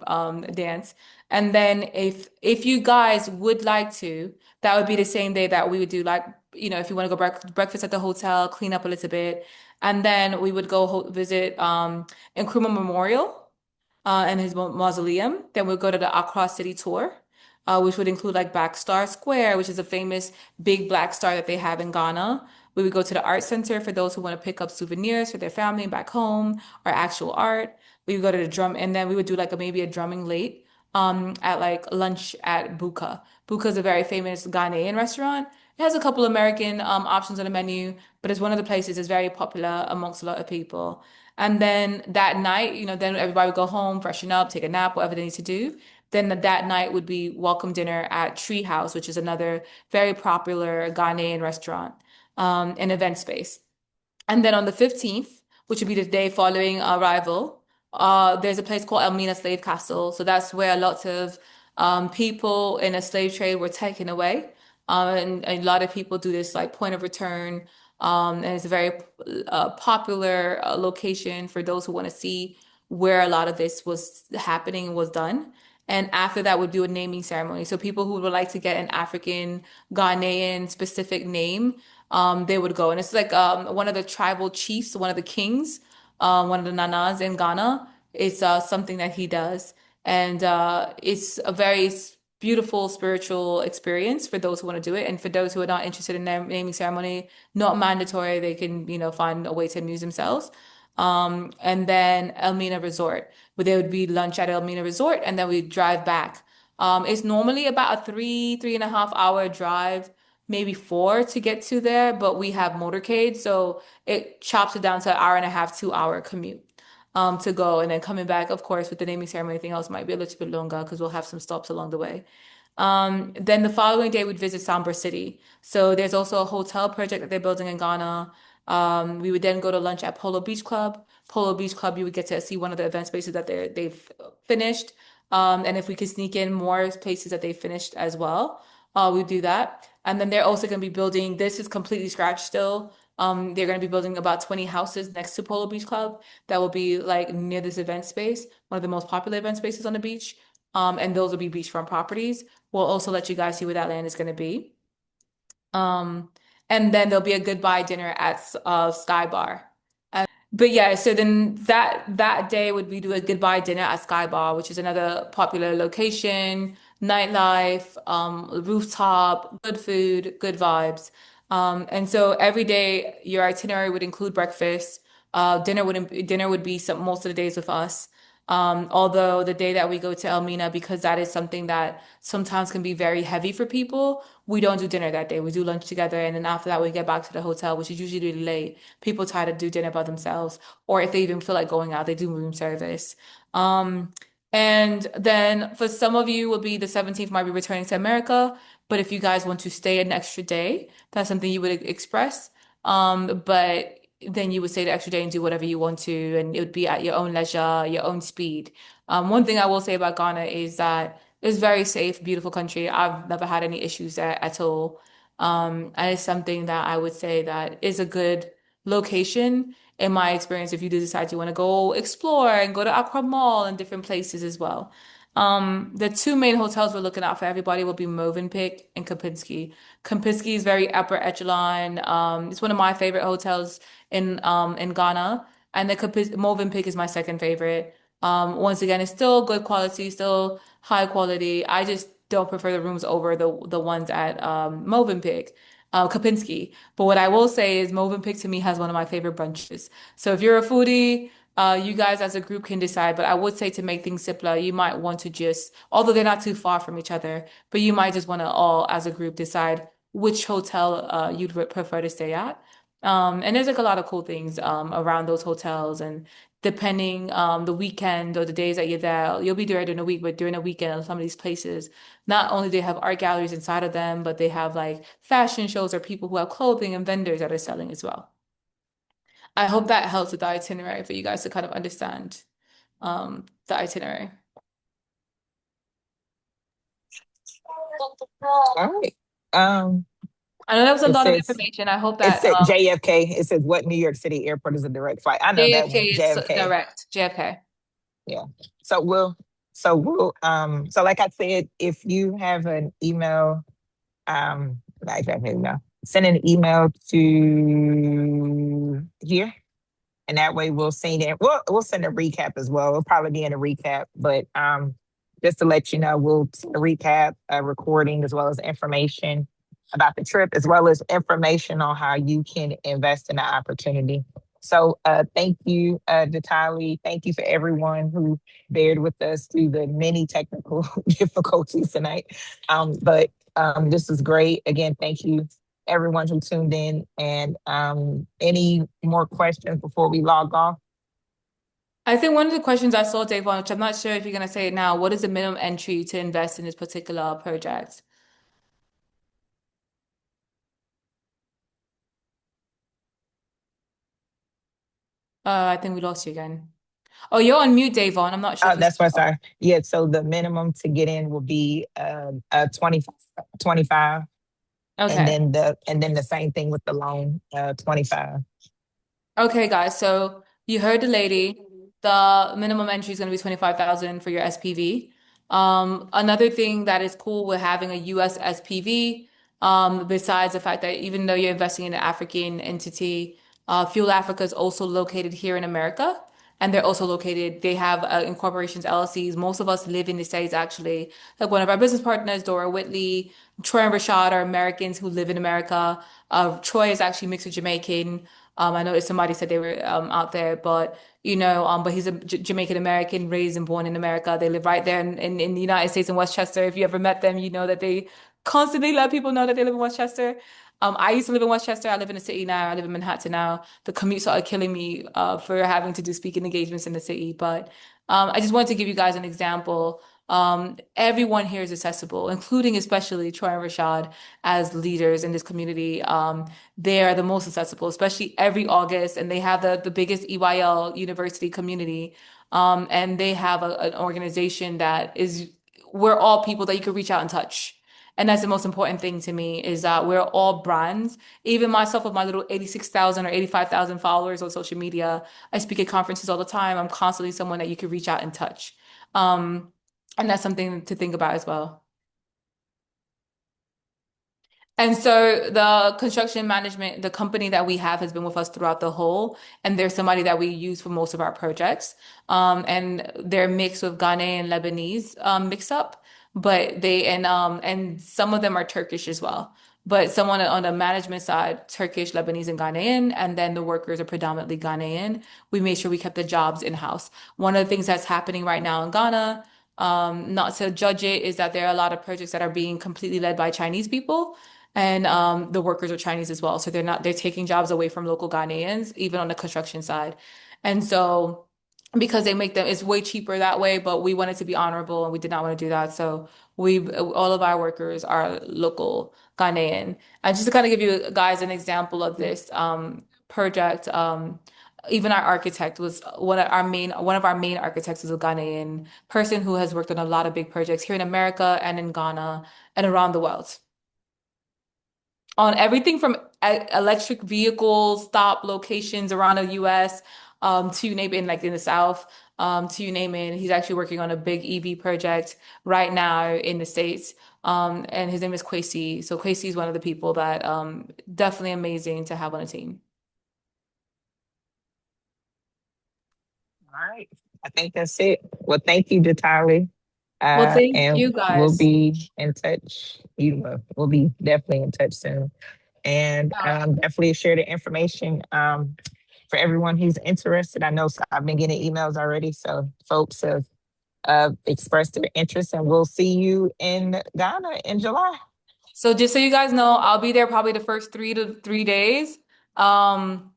dance. And then if you guys would like to, that would be the same day that we would do, like, if you want to go breakfast at the hotel, clean up a little bit, and then we would go visit Nkrumah Memorial and his mausoleum. Then we'll go to the Accra City tour, which would include like Black Star Square, which is a famous big black star that they have in Ghana. We would go to the art center for those who want to pick up souvenirs for their family back home or actual art. We would go to the drum, and then we would do like maybe a drumming late at like lunch at Buka. Buka is a very famous Ghanaian restaurant. It has a couple American options on the menu, but it's one of the places that's very popular amongst a lot of people. And then that night, then everybody would go home, freshen up, take a nap, whatever they need to do. Then that night would be welcome dinner at Tree House, which is another very popular Ghanaian restaurant, and event space. And then on the 15th, which would be the day following arrival, there's a place called Elmina Slave Castle. So that's where lots of people in a slave trade were taken away. And a lot of people do this like point of return. And it's a very popular location for those who want to see where a lot of this was happening and was done. And after that, would do a naming ceremony. So people who would like to get an African Ghanaian specific name, they would go. And it's like one of the tribal chiefs, one of the kings, one of the nanas in Ghana. It's something that he does. And it's a very beautiful spiritual experience for those who want to do it. And for those who are not interested in their naming ceremony, not mandatory, they can, find a way to amuse themselves. And then Elmina Resort, where there would be lunch at Elmina Resort, and then we drive back. It's normally about a 3.5 hour drive, maybe 4 to get to there, but we have motorcade, so it chops it down to an hour and a half, 2 hour commute to go. And then coming back, of course, with the naming ceremony, anything else might be a little bit longer because we'll have some stops along the way. Then the following day, we'd visit Sombra City. So there's also a hotel project that they're building in Ghana. We would then go to lunch at Polo Beach Club. Polo Beach Club, you would get to see one of the event spaces that they've finished. And if we could sneak in more places that they've finished as well, we do that. And then they're also going to be building, this is completely scratch still. They're going to be building about 20 houses next to Polo Beach Club that will be like near this event space, one of the most popular event spaces on the beach. And those will be beachfront properties. We'll also let you guys see where that land is going to be. And then there'll be a goodbye dinner at Sky Bar. But yeah, so then that day would we do a goodbye dinner at Sky Bar, which is another popular location, nightlife, rooftop, good food, good vibes. And so every day your itinerary would include breakfast. Dinner would be some most of the days with us. Although the day that we go to Elmina, because that is something that sometimes can be very heavy for people, we don't do dinner that day. We do lunch together, and then after that we get back to the hotel, which is usually really late. People try to do dinner by themselves, or if they even feel like going out, they do room service. Um, and then for some of you will be the 17th might be returning to America, but if you guys want to stay an extra day, that's something you would express. But then you would stay the extra day and do whatever you want to, and it would be at your own leisure, your own speed. One thing I will say about Ghana is that it's very safe, beautiful country. I've never had any issues there at all. And it's something that I would say that is a good location in my experience if you do decide you want to go explore and go to Accra Mall and different places as well. The two main hotels we're looking at for everybody will be Movenpick and Kempinski. Kempinski is very upper echelon. It's one of my favorite hotels in Ghana, and the Movenpick is my second favorite. Once again, it's still good quality, still high quality. I just don't prefer the rooms over the ones at Movenpick, Kempinski. But what I will say is Movenpick to me has one of my favorite brunches. So if you're a foodie, you guys as a group can decide. But I would say to make things simpler, you might want to just, although they're not too far from each other, but you might just want to all as a group decide which hotel you'd prefer to stay at. And there's like a lot of cool things around those hotels, and depending the weekend or the days that you're there, you'll be there during the week, but during the weekend, some of these places, not only do they have art galleries inside of them, but they have like fashion shows or people who have clothing and vendors that are selling as well. I hope that helps with the itinerary for you guys to kind of understand the itinerary. All right. I know that was a It lot of says information. I hope it that said JFK. It says what New York City airport is a direct flight. I know that JFK one. is JFK. direct. JFK. Yeah. So we'll so like I said, if you have an email, like that email, send an email to here. And that way we'll send it. We'll send a recap as well. It'll probably be in a recap, but just to let you know, we'll send a recap, a recording, as well as information about the trip, as well as information on how you can invest in the opportunity. So thank you, Jatitali. Thank you for everyone who bared with us through the many technical difficulties tonight. But this is great. Again, thank you everyone who tuned in. And any more questions before we log off? I think one of the questions I saw, Davon, which I'm not sure if you're going to say it now, what is the minimum entry to invest in this particular project? I think we lost you again. Oh, you're on mute, Davon. I'm not sure if you That's what I sorry. Yeah, so the minimum to get in will be 25. Okay. And then the same thing with the loan, 25. Okay, guys. So you heard the lady. The minimum entry is going to be 25,000 for your SPV. Another thing that is cool with having a US SPV, besides the fact that even though you're investing in an African entity, Fuel Africa is also located here in America. And they're also located, they have incorporations, LLCs. Most of us live in the States, actually. Like one of our business partners, Dora Whitley, Troy and Rashad are Americans who live in America. Troy is actually mixed with Jamaican. I know somebody said they were out there, but but he's a Jamaican American, raised and born in America. They live right there in the United States in Westchester. If you ever met them, you know that they constantly let people know that they live in Westchester. I used to live in Westchester. I live in the city now. I live in Manhattan now. The commute started killing me for having to do speaking engagements in the city. But I just wanted to give you guys an example. Everyone here is accessible, including especially Troy and Rashad as leaders in this community. They are the most accessible, especially every August, and they have the biggest EYL university community. And they have an organization that is, we're all people that you can reach out and touch. And that's the most important thing to me is that we're all brands. Even myself with my little 86,000 or 85,000 followers on social media, I speak at conferences all the time. I'm constantly someone that you can reach out and touch. And that's something to think about as well. And so the construction management, the company that we have has been with us throughout the whole, and there's somebody that we use for most of our projects. And they're mixed with Ghanaian and Lebanese mix up, but and some of them are Turkish as well. But someone on the management side, Turkish, Lebanese, and Ghanaian, and then the workers are predominantly Ghanaian. We made sure we kept the jobs in-house. One of the things that's happening right now in Ghana, not to judge it, is that there are a lot of projects that are being completely led by Chinese people. And the workers are Chinese as well. So they're taking jobs away from local Ghanaians, even on the construction side. And so because they make them, it's way cheaper that way, but we wanted to be honorable and we did not want to do that. So all of our workers are local Ghanaian. And just to kind of give you guys an example of this project, even our architect was one of our main architects is a Ghanaian person who has worked on a lot of big projects here in America and in Ghana and around the world on everything from electric vehicle stop locations around the US, to you name it, like in the South, to you name it. He's actually working on a big EV project right now in the States. And his name is Kwesi. So Kwesi is one of the people that definitely amazing to have on a team. All right. I think that's it. Well, thank you, Jatitali. Well, thank and you we'll guys. be in touch. We'll be definitely in touch soon. And definitely share the information for everyone who's interested. I know I've been getting emails already, so folks have expressed their interest, and we'll see you in Ghana in July. So just so you guys know, I'll be there probably the first 3 days. And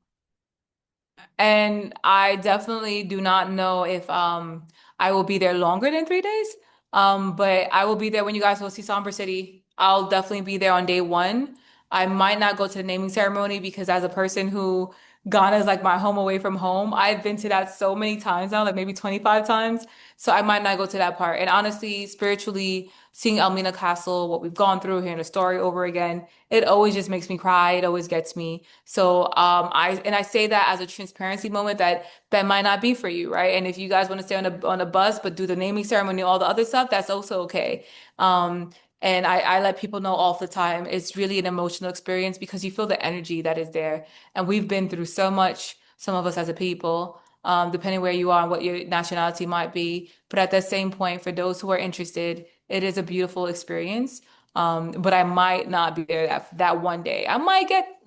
I definitely do not know if I will be there longer than 3 days. But I will be there when you guys will see Sombra City. I'll definitely be there on day one. I might not go to the naming ceremony because as a person who Ghana is like my home away from home, I've been to that so many times now, like maybe 25 times. So I might not go to that part. And honestly, spiritually, seeing Elmina Castle, what we've gone through, hearing the story over again, it always just makes me cry. It always gets me. So I say that as a transparency moment that might not be for you, right? And if you guys want to stay on a bus but do the naming ceremony, all the other stuff, that's also okay. And I let people know all the time. It's really an emotional experience because you feel the energy that is there. And we've been through so much, some of us as a people, depending where you are and what your nationality might be. But at the same point, for those who are interested, it is a beautiful experience. But I might not be there that one day.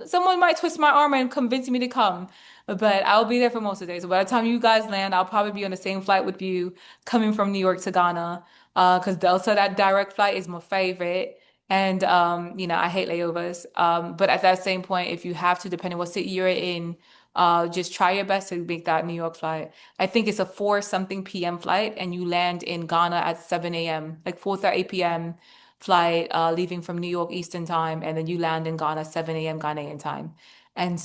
Someone might twist my arm and convince me to come, but I'll be there for most of the day. So by the time you guys land, I'll probably be on the same flight with you coming from New York to Ghana. Because Delta, that direct flight is my favorite. And I hate layovers. But at that same point, if you have to, depending what city you're in, just try your best to make that New York flight. I think it's a 4 something p.m. flight, and you land in Ghana at 7 a.m., like 4:30 p.m. flight, leaving from New York Eastern time, and then you land in Ghana 7 a.m. Ghanaian time. And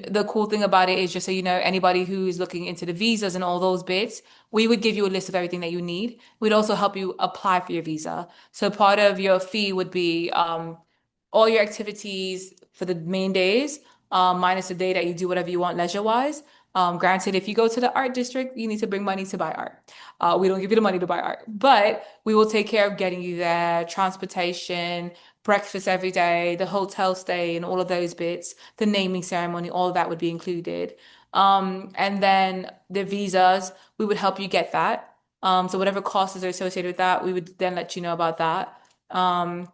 the cool thing about it is, just so you know, anybody who's looking into the visas and all those bits, we would give you a list of everything that you need. We'd also help you apply for your visa. So part of your fee would be all your activities for the main days, minus the day that you do whatever you want leisure-wise. Granted, if you go to the art district, you need to bring money to buy art. We don't give you the money to buy art, but we will take care of getting you there, transportation, breakfast every day, the hotel stay, and all of those bits, the naming ceremony, all of that would be included. And then the visas, we would help you get that. So whatever costs are associated with that, we would then let you know about that. And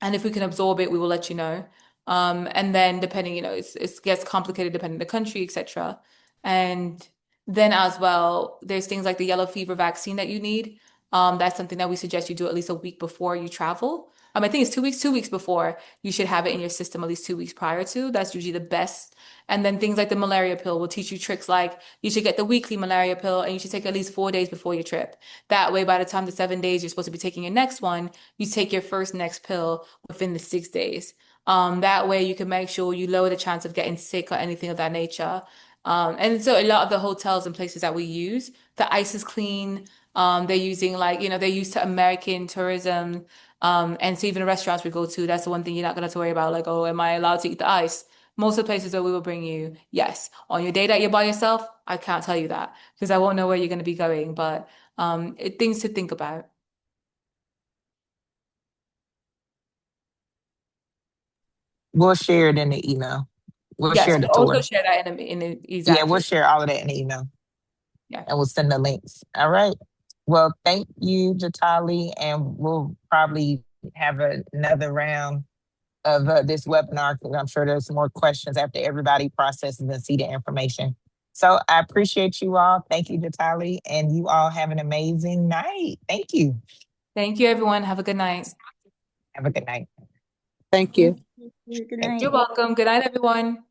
if we can absorb it, we will let you know. And then depending, it gets complicated depending on the country, etc. And then as well, there's things like the yellow fever vaccine that you need. That's something that we suggest you do at least a week before you travel. I think it's 2 weeks before. You should have it in your system at least 2 weeks prior to. That's usually the best. And then things like the malaria pill will teach you tricks like you should get the weekly malaria pill and you should take at least 4 days before your trip. That way, by the time the 7 days you're supposed to be taking your next one, you take your next pill within the 6 days. That way you can make sure you lower the chance of getting sick or anything of that nature. And so a lot of the hotels and places that we use, the ice is clean. They're using they're used to American tourism. And so even the restaurants we go to, that's the one thing you're not going to have to worry about. Like, oh, am I allowed to eat the ice? Most of the places that we will bring you, yes. On your day that you're by yourself, I can't tell you that because I won't know where you're going to be going. But things to think about. We'll share it in the email. We'll Yes, share the we'll also tour. share that in the Yeah, we'll exactly. share all of that in the email. Yeah. And we'll send the links. All right. Well, thank you, Jatitali, and we'll probably have another round of this webinar because I'm sure there's more questions after everybody processes and see the information. So I appreciate you all. Thank you, Jatitali, and you all have an amazing night. Thank you. Thank you, everyone. Have a good night. Have a good night. Thank you. Good night. You're welcome. Good night, everyone.